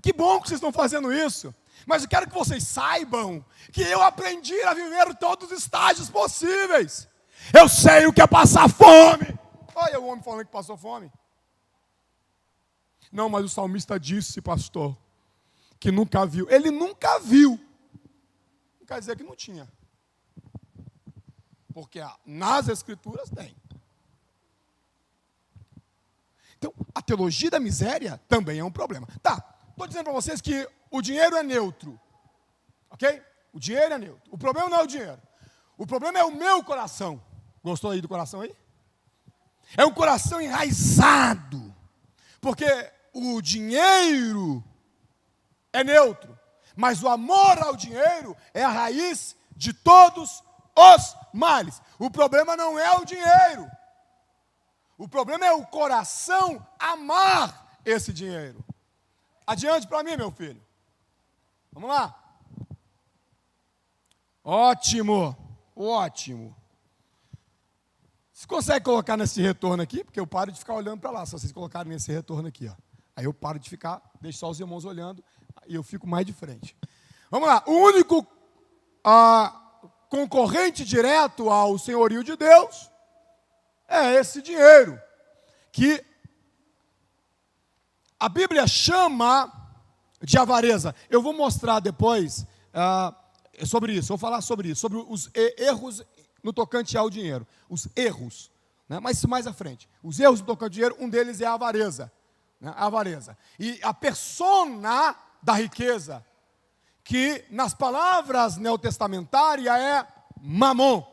que bom que vocês estão fazendo isso, mas eu quero que vocês saibam que eu aprendi a viver todos os estágios possíveis. Eu sei o que é passar fome. Olha o homem falando que passou fome. Não, mas o salmista disse, pastor, que nunca viu. Ele nunca viu. Não quer dizer que não tinha. Porque nas escrituras tem. Então, a teologia da miséria também é um problema. Tá, estou dizendo para vocês que o dinheiro é neutro. Ok? O dinheiro é neutro. O problema não é o dinheiro. O problema é o meu coração. Gostou aí do coração aí? É um coração enraizado. Porque o dinheiro é neutro, mas o amor ao dinheiro é a raiz de todos os males. O problema não é o dinheiro. O problema é o coração amar esse dinheiro. Adiante para mim, meu filho. Vamos lá. Ótimo, ótimo. Você consegue colocar nesse retorno aqui? Porque eu paro de ficar olhando para lá, se vocês colocarem nesse retorno aqui, ó. Aí eu paro de ficar, deixo só os irmãos olhando, e eu fico mais de frente. Vamos lá, o único concorrente direto ao senhorio de Deus é esse dinheiro, que a Bíblia chama de avareza. Eu vou mostrar depois sobre isso, vou falar sobre isso, sobre os erros no tocante ao dinheiro, os erros, né? Mas isso mais à frente. Os erros no tocante ao dinheiro, um deles é a avareza. A avareza. E a persona da riqueza, que nas palavras neotestamentárias é mamon.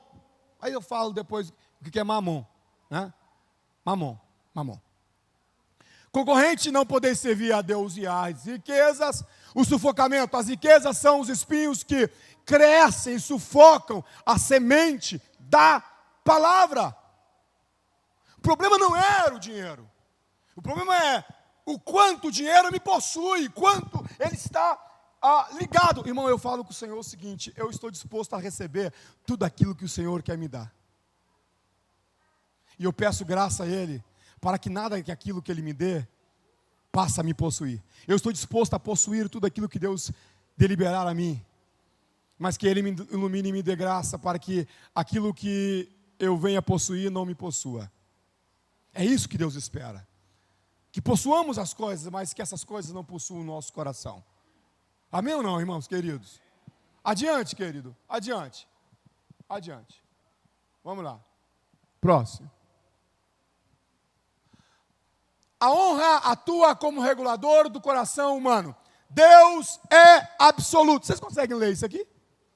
Aí eu falo depois o que é mamon. Né? Mamon. Concorrente não poder servir a Deus e às riquezas, o sufocamento. As riquezas são os espinhos que crescem e sufocam a semente da palavra. O problema não era o dinheiro. O problema é o quanto o dinheiro me possui, quanto ele está ligado. Irmão, eu falo com o Senhor o seguinte, eu estou disposto a receber tudo aquilo que o Senhor quer me dar. E eu peço graça a Ele, para que nada que aquilo que Ele me dê, passe a me possuir. Eu estou disposto a possuir tudo aquilo que Deus deliberar a mim, mas que Ele me ilumine e me dê graça, para que aquilo que eu venha possuir não me possua. É isso que Deus espera. Que possuamos as coisas, mas que essas coisas não possuam o nosso coração. Amém ou não, irmãos queridos? Adiante, querido. Adiante. Adiante. Vamos lá. Próximo. A honra atua como regulador do coração humano. Deus é absoluto. Vocês conseguem ler isso aqui?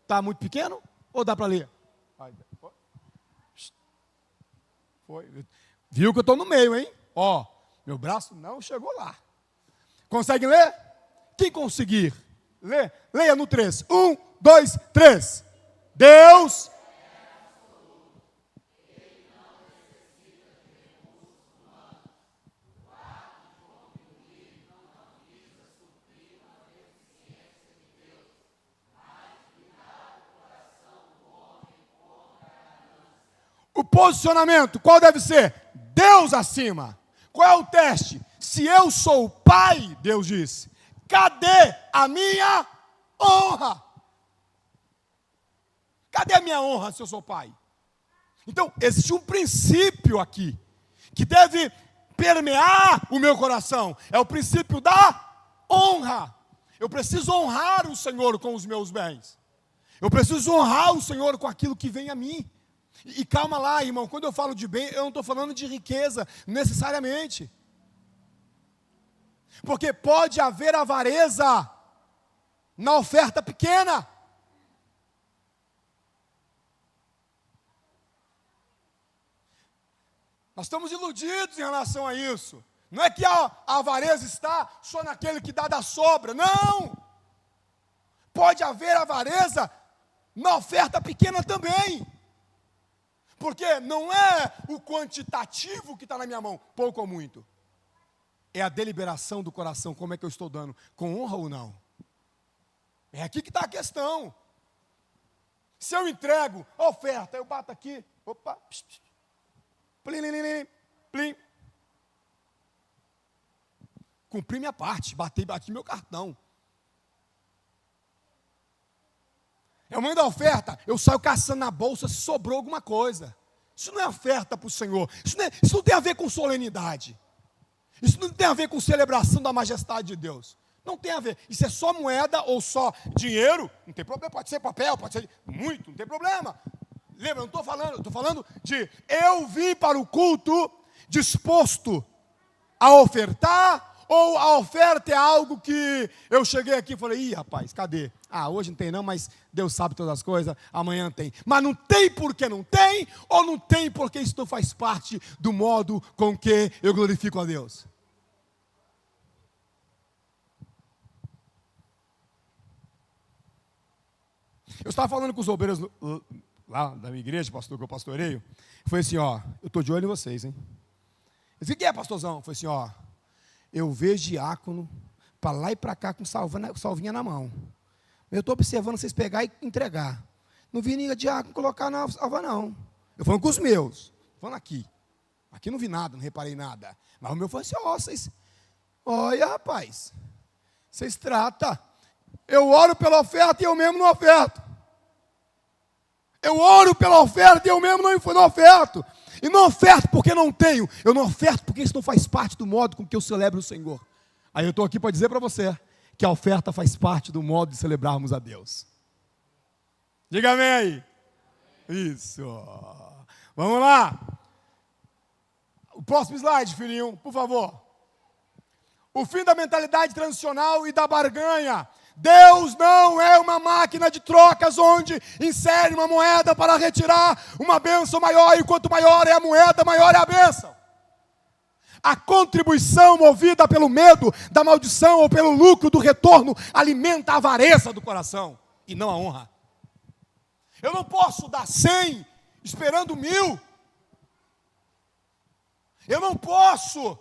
Está muito pequeno? Ou dá para ler? Foi. Viu que eu estou no meio, hein? Ó, meu braço não chegou lá. Conseguem ler? Quem conseguir? Leia no 3. 1, 2, 3. Deus. O posicionamento, qual deve ser? Deus acima. Qual é o teste? Se eu sou o pai, Deus disse, cadê a minha honra? Cadê a minha honra se eu sou pai? Então, existe um princípio aqui, que deve permear o meu coração. É o princípio da honra. Eu preciso honrar o Senhor com os meus bens. Eu preciso honrar o Senhor com aquilo que vem a mim. E calma lá, irmão, quando eu falo de bem, eu não estou falando de riqueza, necessariamente. Porque pode haver avareza na oferta pequena. Nós estamos iludidos em relação a isso. Não é que a avareza está só naquele que dá da sobra, não. Pode haver avareza na oferta pequena também. Porque não é o quantitativo que está na minha mão, pouco ou muito. É a deliberação do coração, como é que eu estou dando, com honra ou não. É aqui que está a questão. Se eu entrego a oferta, eu bato aqui, opa, plim, plim, plim. Cumpri minha parte, bati meu cartão. Eu mando a oferta, eu saio caçando na bolsa se sobrou alguma coisa. Isso não é oferta para o Senhor. Isso não tem a ver com solenidade. Isso não tem a ver com celebração da majestade de Deus. Não tem a ver. Isso é só moeda ou só dinheiro. Não tem problema. Pode ser papel, pode ser muito, não tem problema. Lembra, eu não estou falando. Estou falando de eu vim para o culto disposto a ofertar. Ou a oferta é algo que eu cheguei aqui e falei, ih, rapaz, cadê? Ah, hoje não tem não, mas Deus sabe todas as coisas, amanhã tem. Mas não tem porque não tem, ou não tem porque isso não faz parte do modo com que eu glorifico a Deus. Eu estava falando com os obreiros lá da minha igreja, pastor, que eu pastoreio. Foi assim, ó, eu estou de olho em vocês, hein? Eu disse, o que é, pastorzão? Foi assim, ó, eu vejo diácono para lá e para cá com salvinha na mão. Eu estou observando vocês pegar e entregar. Não vi ninguém diácono colocar na salva, não. Eu falando com os meus. Falando aqui. Aqui não vi nada, não reparei nada. Mas o meu foi assim, ó, vocês... Olha, rapaz. Vocês tratam. Eu oro pela oferta e eu mesmo não oferto. Eu oro pela oferta e eu mesmo não oferto. E não oferto porque não tenho. Eu não oferto porque isso não faz parte do modo com que eu celebro o Senhor. Aí eu estou aqui para dizer para você que a oferta faz parte do modo de celebrarmos a Deus. Diga amém aí. Isso. Vamos lá. O próximo slide, filhinho, por favor. O fim da mentalidade tradicional e da barganha. Deus não é uma máquina de trocas onde insere uma moeda para retirar uma bênção maior, e quanto maior é a moeda, maior é a bênção. A contribuição movida pelo medo da maldição ou pelo lucro do retorno alimenta a avareza do coração e não a honra. Eu não posso dar 100 esperando 1000. Eu não posso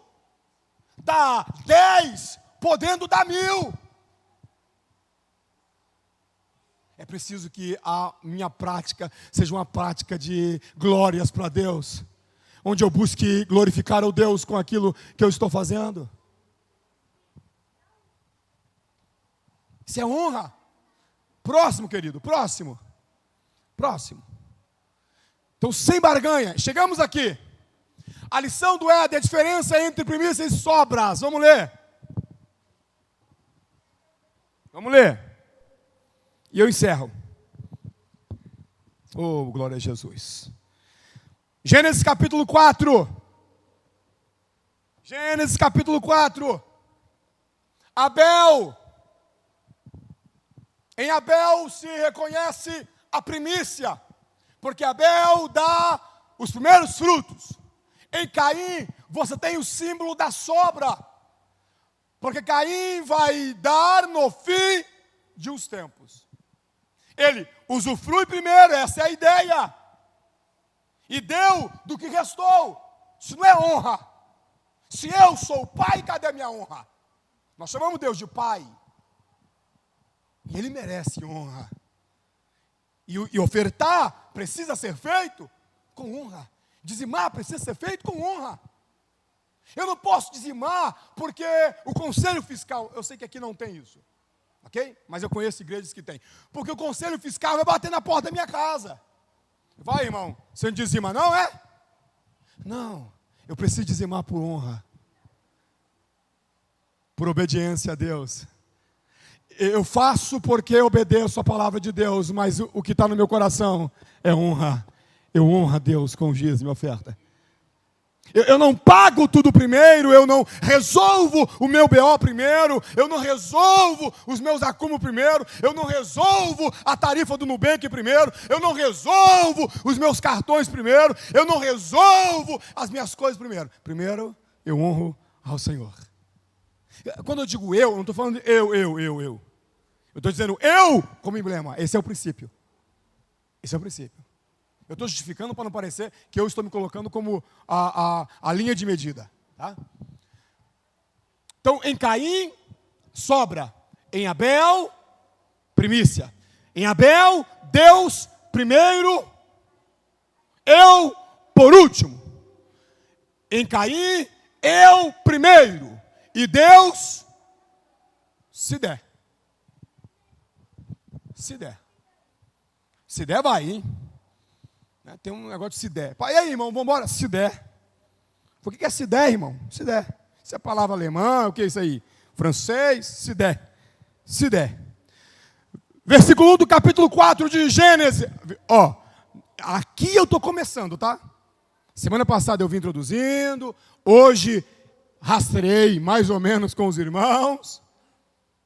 dar 10 podendo dar 1000. É preciso que a minha prática seja uma prática de glórias para Deus, onde eu busque glorificar o Deus com aquilo que eu estou fazendo. Isso é honra. Próximo, querido, próximo. Então, sem barganha, chegamos aqui. A lição do Éden, a diferença entre primícias e sobras. Vamos ler. Vamos ler. E eu encerro. Oh, glória a Jesus. Gênesis capítulo 4. Gênesis capítulo 4. Abel. Em Abel se reconhece a primícia, porque Abel dá os primeiros frutos. Em Caim você tem o símbolo da sobra, porque Caim vai dar no fim de uns tempos. Ele usufrui primeiro, essa é a ideia, e deu do que restou. Isso não é honra. Se eu sou o pai, cadê a minha honra? Nós chamamos Deus de pai, e Ele merece honra. E ofertar precisa ser feito com honra. Dizimar precisa ser feito com honra. Eu não posso dizimar porque o conselho fiscal, eu sei que aqui não tem isso, ok? Mas eu conheço igrejas que tem. Porque o conselho fiscal vai bater na porta da minha casa. Vai, irmão, você não dizima não, é? Não, eu preciso dizimar por honra, por obediência a Deus. Eu faço porque obedeço a palavra de Deus, mas o que está no meu coração é honra. Eu honro a Deus com o dízimo e oferta. Eu não pago tudo primeiro, eu não resolvo o meu BO primeiro, eu não resolvo os meus acúmulos primeiro, eu não resolvo a tarifa do Nubank primeiro, eu não resolvo os meus cartões primeiro, eu não resolvo as minhas coisas primeiro. Primeiro, eu honro ao Senhor. Quando eu digo eu não estou falando de eu. Eu estou dizendo eu como emblema. Esse é o princípio. Esse é o princípio. Eu estou justificando para não parecer que eu estou me colocando como a linha de medida. Tá? Então, em Caim, sobra. Em Abel, primícia. Em Abel, Deus primeiro, eu por último. Em Caim, eu primeiro. E Deus, se der. Se der. Se der, vai, hein? Tem um negócio de se der. E aí, irmão, vamos embora? Se der. Por que é se der, irmão? Se der. Isso é palavra alemã, o que é isso aí? Francês, se der. Se der. Versículo 1 do capítulo 4 de Gênesis. Ó, aqui eu estou começando, tá? Semana passada eu vim introduzindo. Hoje rastreei mais ou menos com os irmãos.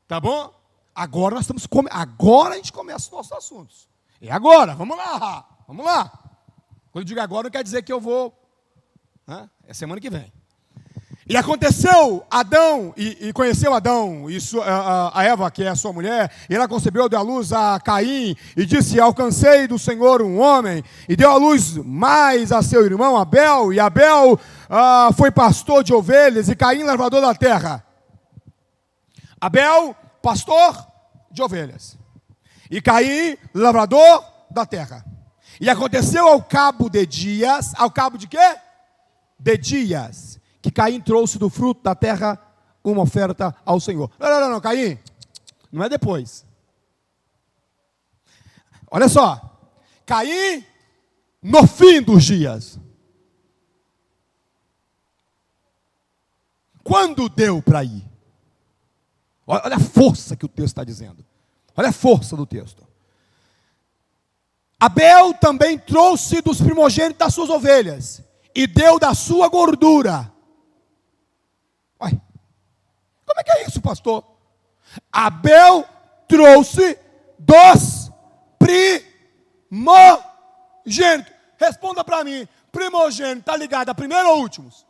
Tá bom? Agora nós estamos agora a gente começa os nossos assuntos. E agora, vamos lá. Vamos lá. Quando eu digo agora, não quer dizer que eu vou. Né? É semana que vem. E aconteceu, Adão, e conheceu Adão, e a Eva, que é a sua mulher, e ela concebeu, deu à luz a Caim, e disse: alcancei do Senhor um homem, e deu à luz mais a seu irmão Abel, e Abel foi pastor de ovelhas, e Caim lavrador da terra. Abel, pastor de ovelhas, e Caim, lavrador da terra. E aconteceu ao cabo de dias, ao cabo de quê? De dias, que Caim trouxe do fruto da terra uma oferta ao Senhor. Não, Caim, não é depois. Olha só, Caim no fim dos dias. Quando deu para ir? Olha a força que o texto está dizendo. Olha a força do texto. Abel também trouxe dos primogênitos das suas ovelhas e deu da sua gordura. Uai, como é que é isso, pastor? Abel trouxe dos primogênitos. Responda para mim, primogênito está ligado a primeiro ou últimos?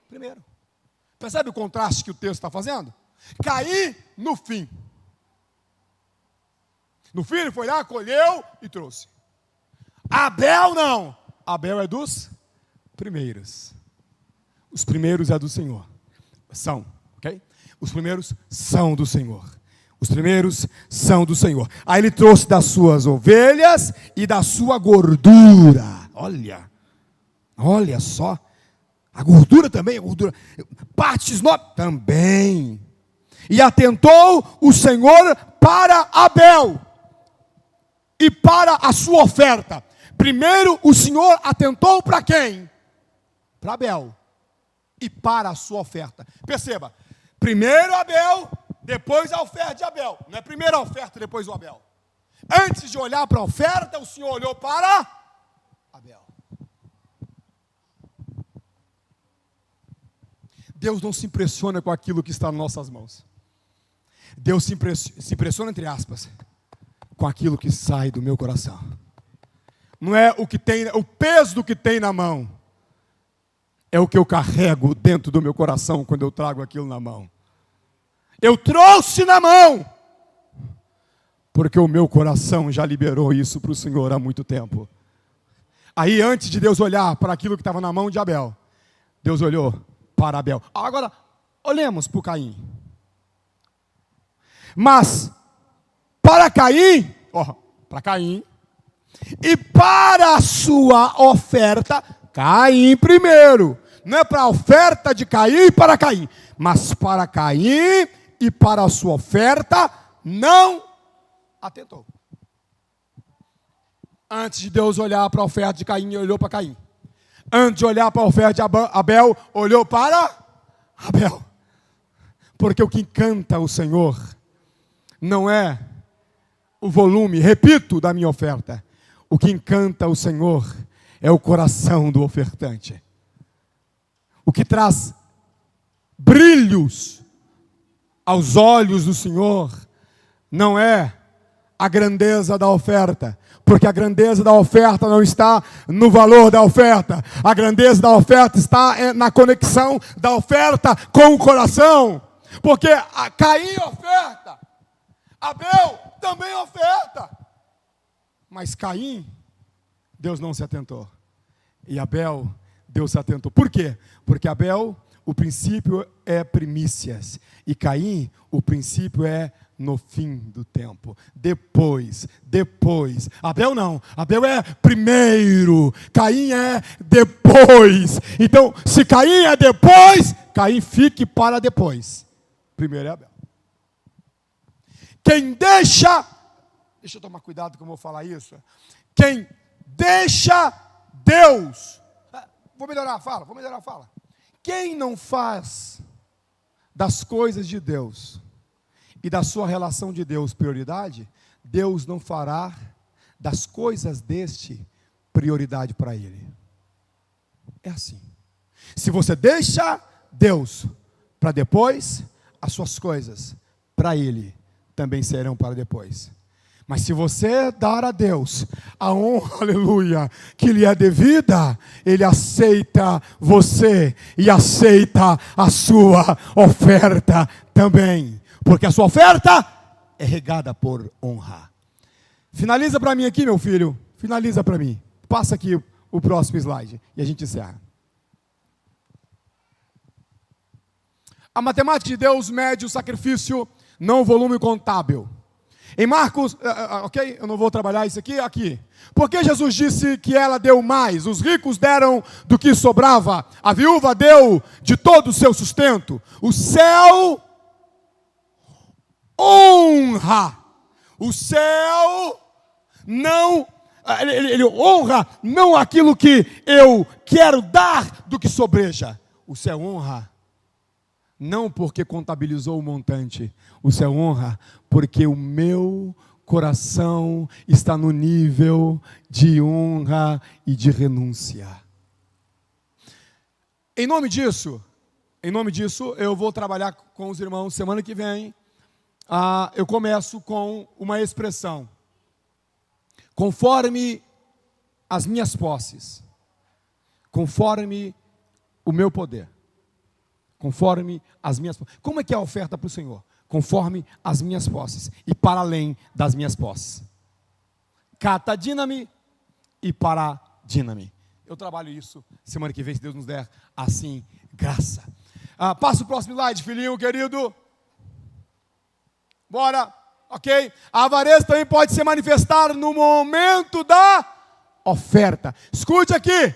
Primeiro. Percebe o contraste que o texto está fazendo? Caim no fim. No fim ele foi lá, colheu e trouxe. Abel não. Abel é dos primeiros. Os primeiros é do Senhor. São, ok? Os primeiros são do Senhor. Os primeiros são do Senhor. Aí ele trouxe das suas ovelhas e da sua gordura. Olha só. A gordura também, a gordura. Partes nobres também. E atentou o Senhor para Abel e para a sua oferta. Primeiro o Senhor atentou para quem? Para Abel. E para a sua oferta. Perceba, primeiro Abel, depois a oferta de Abel. Não é primeiro a oferta, depois o Abel. Antes de olhar para a oferta, o Senhor olhou para Abel. Deus não se impressiona com aquilo que está nas nossas mãos. Deus se impressiona, entre aspas, com aquilo que sai do meu coração. Não é o que tem, o peso do que tem na mão. É o que eu carrego dentro do meu coração quando eu trago aquilo na mão. Eu trouxe na mão, porque o meu coração já liberou isso para o Senhor há muito tempo. Aí, antes de Deus olhar para aquilo que estava na mão de Abel, Deus olhou para Abel. Agora, olhemos para o Caim. Mas, para Caim, e para a sua oferta, Caim primeiro. Não é para a oferta de Caim e para Caim, mas para Caim e para a sua oferta, não atentou. Antes de Deus olhar para a oferta de Caim, ele olhou para Caim. Antes de olhar para a oferta de Abel, olhou para Abel. Porque o que encanta o Senhor não é o volume, repito, da minha oferta. O que encanta o Senhor é o coração do ofertante. O que traz brilhos aos olhos do Senhor não é a grandeza da oferta, porque a grandeza da oferta não está no valor da oferta. A grandeza da oferta está na conexão da oferta com o coração. Porque Caim oferta, Abel também oferta. Mas Caim, Deus não se atentou. E Abel, Deus se atentou. Por quê? Porque Abel, o princípio é primícias. E Caim, o princípio é no fim do tempo. Depois. Abel não. Abel é primeiro. Caim é depois. Então, se Caim é depois, Caim fique para depois. Primeiro é Abel. Quem deixa eu tomar cuidado que eu vou falar isso. Quem deixa Deus, vou melhorar a fala. Quem não faz das coisas de Deus e da sua relação de Deus prioridade, Deus não fará das coisas deste prioridade para ele. É assim. Se você deixa Deus para depois, as suas coisas para ele também serão para depois. Mas se você dar a Deus a honra, aleluia, que lhe é devida, Ele aceita você e aceita a sua oferta também. Porque a sua oferta é regada por honra. Finaliza para mim aqui, meu filho. Finaliza para mim. Passa aqui o próximo slide e a gente encerra. A matemática de Deus mede o sacrifício, não o volume contábil. Em Marcos, ok? Eu não vou trabalhar isso aqui. Porque Jesus disse que ela deu mais, os ricos deram do que sobrava, a viúva deu de todo o seu sustento. O céu honra. O céu não, ele honra não aquilo que eu quero dar do que sobreja. O céu honra não porque contabilizou o montante. O céu honra porque o meu coração está no nível de honra e de renúncia. Em nome disso, eu vou trabalhar com os irmãos semana que vem. Eu começo com uma expressão. Conforme as minhas posses, conforme o meu poder, conforme as minhas posses. Como é que é a oferta para o Senhor? Conforme as minhas posses e para além das minhas posses. Cata dinami e para dinami. Eu trabalho isso semana que vem, se Deus nos der assim graça. Passa o próximo slide, filhinho querido. Bora, ok? A avareza também pode se manifestar no momento da oferta. Escute aqui,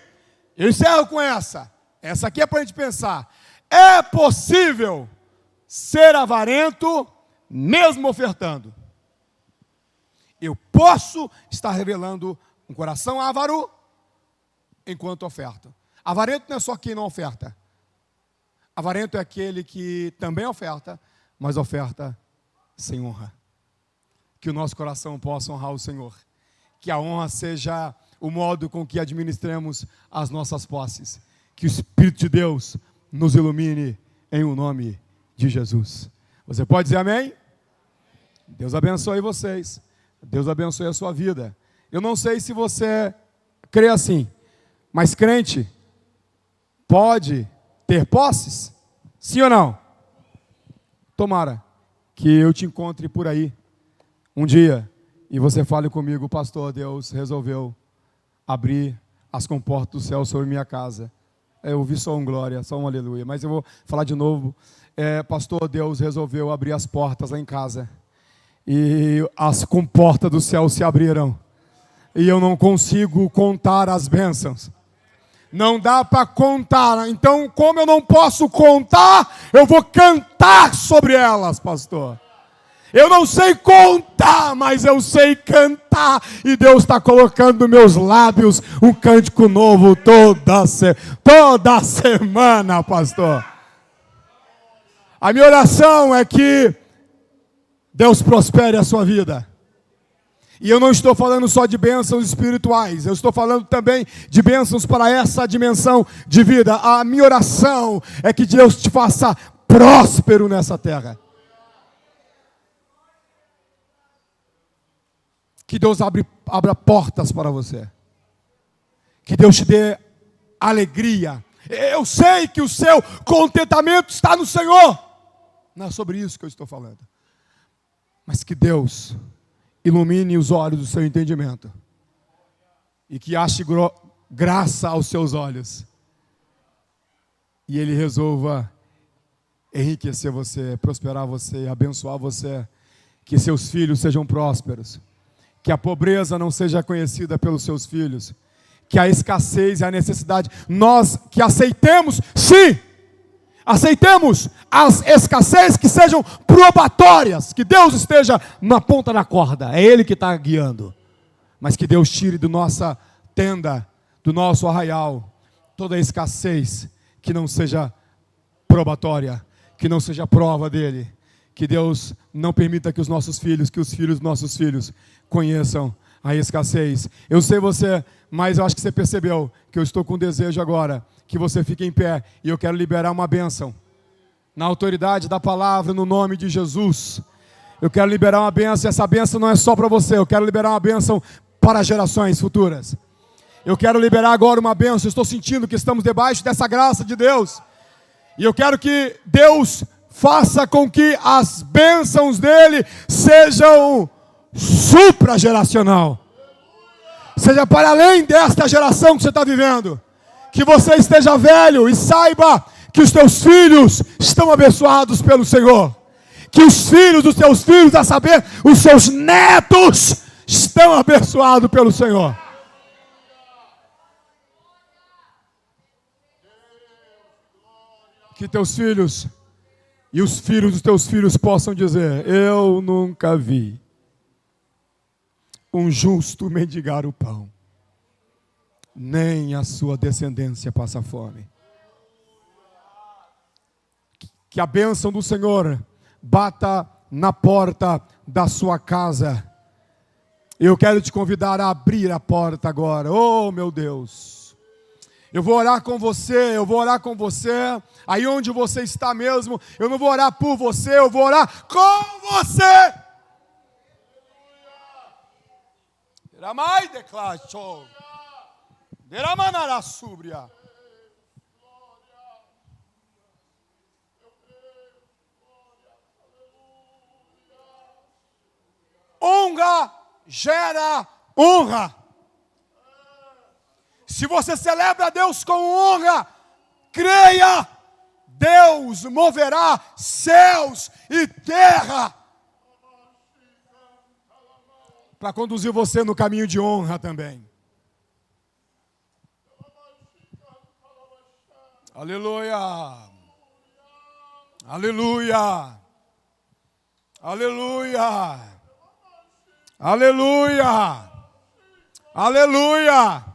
eu encerro com essa. Essa aqui é para a gente pensar. É possível ser avarento mesmo ofertando. Eu posso estar revelando um coração avaro enquanto oferta. Avarento não é só quem não oferta. Avarento é aquele que também oferta, mas oferta sem honra. Que o nosso coração possa honrar o Senhor. Que a honra seja o modo com que administremos as nossas posses. Que o Espírito de Deus nos ilumine em o nome de Jesus. Você pode dizer amém? Deus abençoe vocês. Deus abençoe a sua vida. Eu não sei se você crê assim, mas crente pode ter posses? Sim ou não? Tomara que eu te encontre por aí um dia e você fale comigo: pastor, Deus resolveu abrir as comportas do céu sobre minha casa. Eu ouvi só um glória, só um aleluia, mas eu vou falar de novo. Pastor, Deus resolveu abrir as portas lá em casa e as comportas do céu se abriram e eu não consigo contar as bênçãos. Não dá para contar. Então, como eu não posso contar, eu vou cantar sobre elas, pastor. Eu não sei contar, mas eu sei cantar. E Deus está colocando nos meus lábios um cântico novo toda semana, pastor. A minha oração é que Deus prospere a sua vida. E eu não estou falando só de bênçãos espirituais, eu estou falando também de bênçãos para essa dimensão de vida. A minha oração é que Deus te faça próspero nessa terra. Que Deus abra portas para você. Que Deus te dê alegria. Eu sei que o seu contentamento está no Senhor. Não é sobre isso que eu estou falando. Mas que Deus ilumine os olhos do seu entendimento. E que ache graça aos seus olhos. E Ele resolva enriquecer você, prosperar você, abençoar você. Que seus filhos sejam prósperos. Que a pobreza não seja conhecida pelos seus filhos. Que a escassez e a necessidade, nós que aceitemos, sim, aceitemos as escassez que sejam probatórias, que Deus esteja na ponta da corda, é Ele que está guiando, mas que Deus tire da nossa tenda, do nosso arraial, toda a escassez que não seja probatória, que não seja prova dEle, que Deus não permita que os nossos filhos, que os filhos dos nossos filhos conheçam a escassez. Eu sei você, mas eu acho que você percebeu que eu estou com desejo agora que você fique em pé e eu quero liberar uma bênção na autoridade da palavra, no nome de Jesus. Eu quero liberar uma bênção, e essa bênção não é só para você, eu quero liberar uma bênção para gerações futuras. Eu quero liberar agora uma bênção. Eu estou sentindo que estamos debaixo dessa graça de Deus, e eu quero que Deus faça com que as bênçãos dele sejam suprageracional, seja para além desta geração que você está vivendo. Que você esteja velho e saiba que os teus filhos estão abençoados pelo Senhor. Que os filhos dos teus filhos, a saber, os seus netos, estão abençoados pelo Senhor. Que teus filhos e os filhos dos teus filhos possam dizer: eu nunca vi um justo mendigar o pão, nem a sua descendência passa fome. Que a bênção do Senhor bata na porta da sua casa. Eu quero te convidar a abrir a porta agora. Oh, meu Deus. Eu vou orar com você, aí onde você está mesmo. Eu não vou orar por você, eu vou orar com você. Deramai declacho. Deramanará súbria. Honra gera honra. Se você celebra a Deus com honra, creia, Deus moverá céus e terra para conduzir você no caminho de honra também. Aleluia. Aleluia. Aleluia. Aleluia. Aleluia.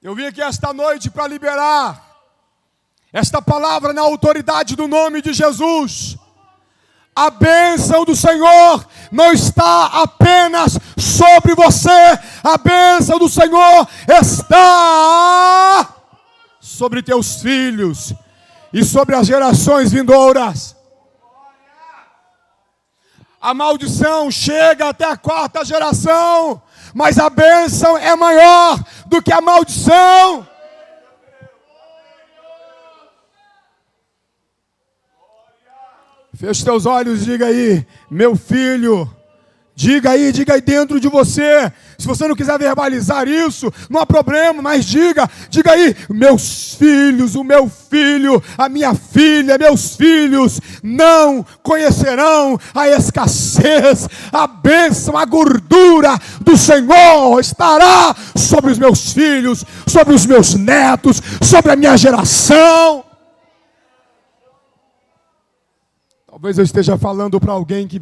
Eu vim aqui esta noite para liberar esta palavra na autoridade do nome de Jesus. A bênção do Senhor não está apenas sobre você, a bênção do Senhor está sobre teus filhos e sobre as gerações vindouras. A maldição chega até a 4ª geração, mas a bênção é maior do que a maldição. Feche teus olhos e diga aí, meu filho. Diga aí dentro de você. Se você não quiser verbalizar isso, não há problema, mas diga aí, meus filhos, o meu filho, a minha filha, meus filhos não conhecerão a escassez, a bênção, a gordura do Senhor estará sobre os meus filhos, sobre os meus netos, sobre a minha geração. Talvez eu esteja falando para alguém que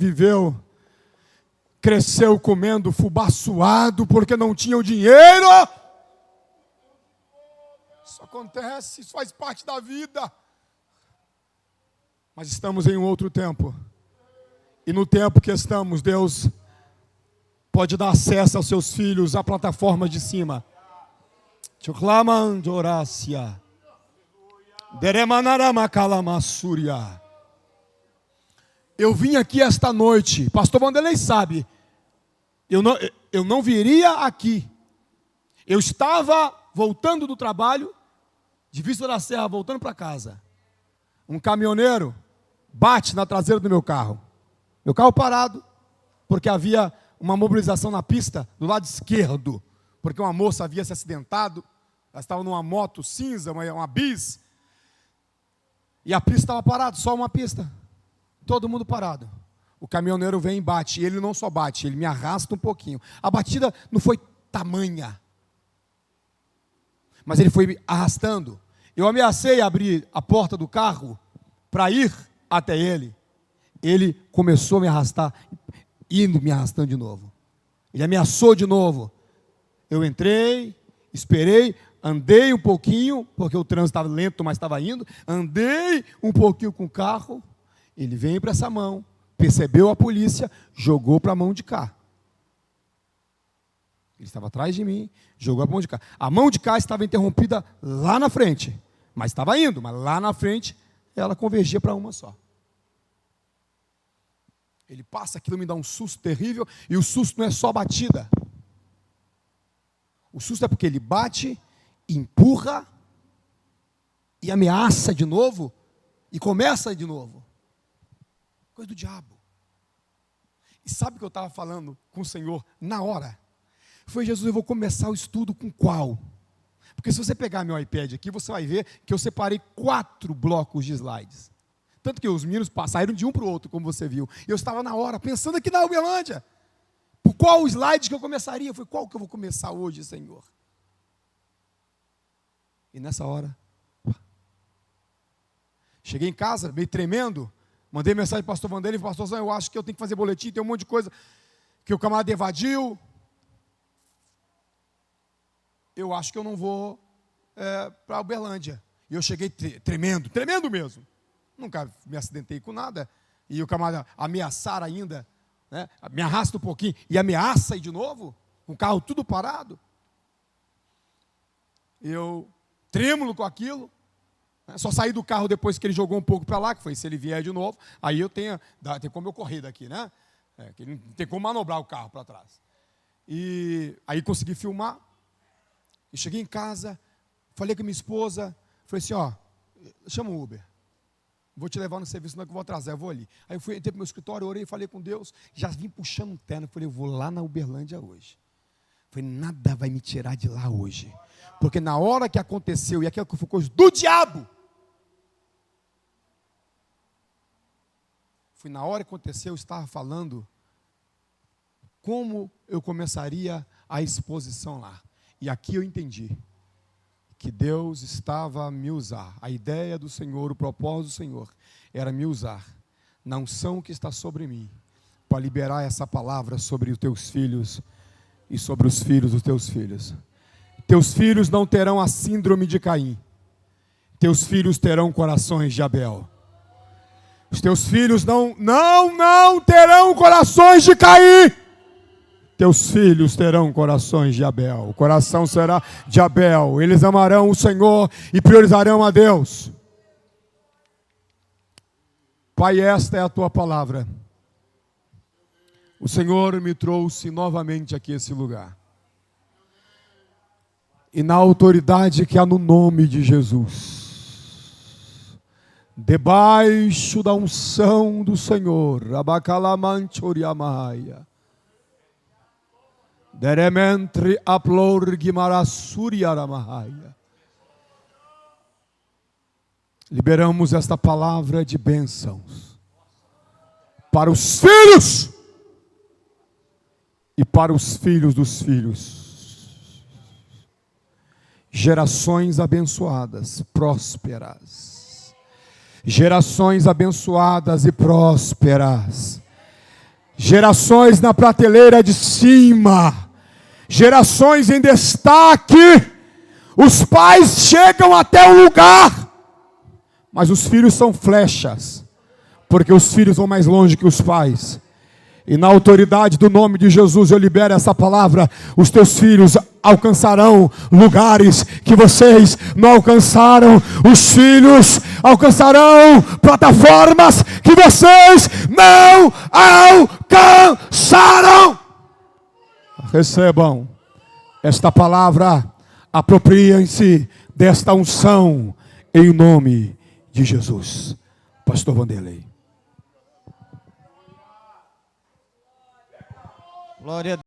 cresceu comendo fubá suado porque não tinha o dinheiro. Isso acontece, isso faz parte da vida. Mas estamos em um outro tempo. E no tempo que estamos, Deus pode dar acesso aos seus filhos à plataforma de cima. Eu vim aqui esta noite, pastor Vanderlei sabe, eu não viria aqui. Eu estava voltando do trabalho, de Vista da Serra, voltando para casa. Um caminhoneiro bate na traseira do meu carro. Meu carro parado, porque havia uma mobilização na pista do lado esquerdo, porque uma moça havia se acidentado, ela estava numa moto cinza, uma bis, e a pista estava parada, só uma pista. Todo mundo parado. O caminhoneiro vem e bate. E ele não só bate, ele me arrasta um pouquinho. A batida não foi tamanha, mas ele foi arrastando. Eu ameacei abrir a porta do carro para ir até ele. Ele começou a me arrastar, me arrastando de novo. Ele ameaçou de novo. Eu entrei, esperei, andei um pouquinho, porque o trânsito estava lento, mas estava indo. Andei um pouquinho com o carro. Ele veio para essa mão, percebeu a polícia, jogou para a mão de cá. Ele estava atrás de mim, jogou para a mão de cá. A mão de cá estava interrompida lá na frente, mas estava indo, mas lá na frente ela convergia para uma só. Ele passa, aquilo me dá um susto terrível, e o susto não é só batida. O susto é porque ele bate, empurra, e ameaça de novo, e começa de novo. Coisa do diabo. E sabe o que eu estava falando com o Senhor na hora? Foi, Jesus, eu vou começar o estudo com qual? Porque se você pegar meu iPad aqui, você vai ver que eu separei 4 blocos de slides. Tanto que os meninos saíram de um para o outro, como você viu. E eu estava na hora, pensando aqui na Uberlândia. Por qual slide que eu começaria? Eu falei, qual que eu vou começar hoje, Senhor? E nessa hora, cheguei em casa, meio tremendo. Mandei mensagem para o pastor Vanderlei, pastorzão, eu acho que eu tenho que fazer boletim, tem um monte de coisa que o camarada evadiu. Eu acho que eu não vou para Uberlândia. E eu cheguei tremendo mesmo. Nunca me acidentei com nada. E o camarada ameaçar ainda, né? Me arrasta um pouquinho e ameaça aí de novo, com o carro tudo parado. Eu trêmulo com aquilo. Só saí do carro depois que ele jogou um pouco para lá, que foi se ele vier de novo, aí tem como eu correr daqui, né? Que não tem como manobrar o carro para trás. E aí consegui filmar. E cheguei em casa, falei com a minha esposa, falei assim, chama o Uber. Vou te levar no serviço, não é que eu vou atrasar, eu vou ali. Aí eu entrei para o meu escritório, orei, falei com Deus, já vim puxando um terno, falei, eu vou lá na Uberlândia hoje. Falei, nada vai me tirar de lá hoje. Porque na hora que aconteceu, e aquilo que foi coisa do diabo, foi na hora que aconteceu, eu estava falando como eu começaria a exposição lá. E aqui eu entendi que Deus estava a me usar. A ideia do Senhor, o propósito do Senhor, era me usar na unção que está sobre mim, para liberar essa palavra sobre os teus filhos e sobre os filhos dos teus filhos. Teus filhos não terão a síndrome de Caim. Teus filhos terão corações de Abel. Os teus filhos não terão corações de Caim. Teus filhos terão corações de Abel. O coração será de Abel. Eles amarão o Senhor e priorizarão a Deus. Pai, esta é a tua palavra. O Senhor me trouxe novamente aqui a esse lugar. E na autoridade que há no nome de Jesus, debaixo da unção do Senhor, Abacalamanchoriamaia, Derementri aplor Guimarassuriaramahaya. Liberamos esta palavra de bênçãos para os filhos e para os filhos dos filhos. Gerações abençoadas, prósperas. Gerações abençoadas e prósperas. Gerações na prateleira de cima. Gerações em destaque. Os pais chegam até o lugar, mas os filhos são flechas, porque os filhos vão mais longe que os pais. E na autoridade do nome de Jesus eu libero essa palavra. Os teus filhos alcançarão lugares que vocês não alcançaram. Os filhos alcançarão plataformas que vocês não alcançaram. Recebam esta palavra, apropriem-se desta unção em nome de Jesus. Pastor Vanderlei. Glória a Deus.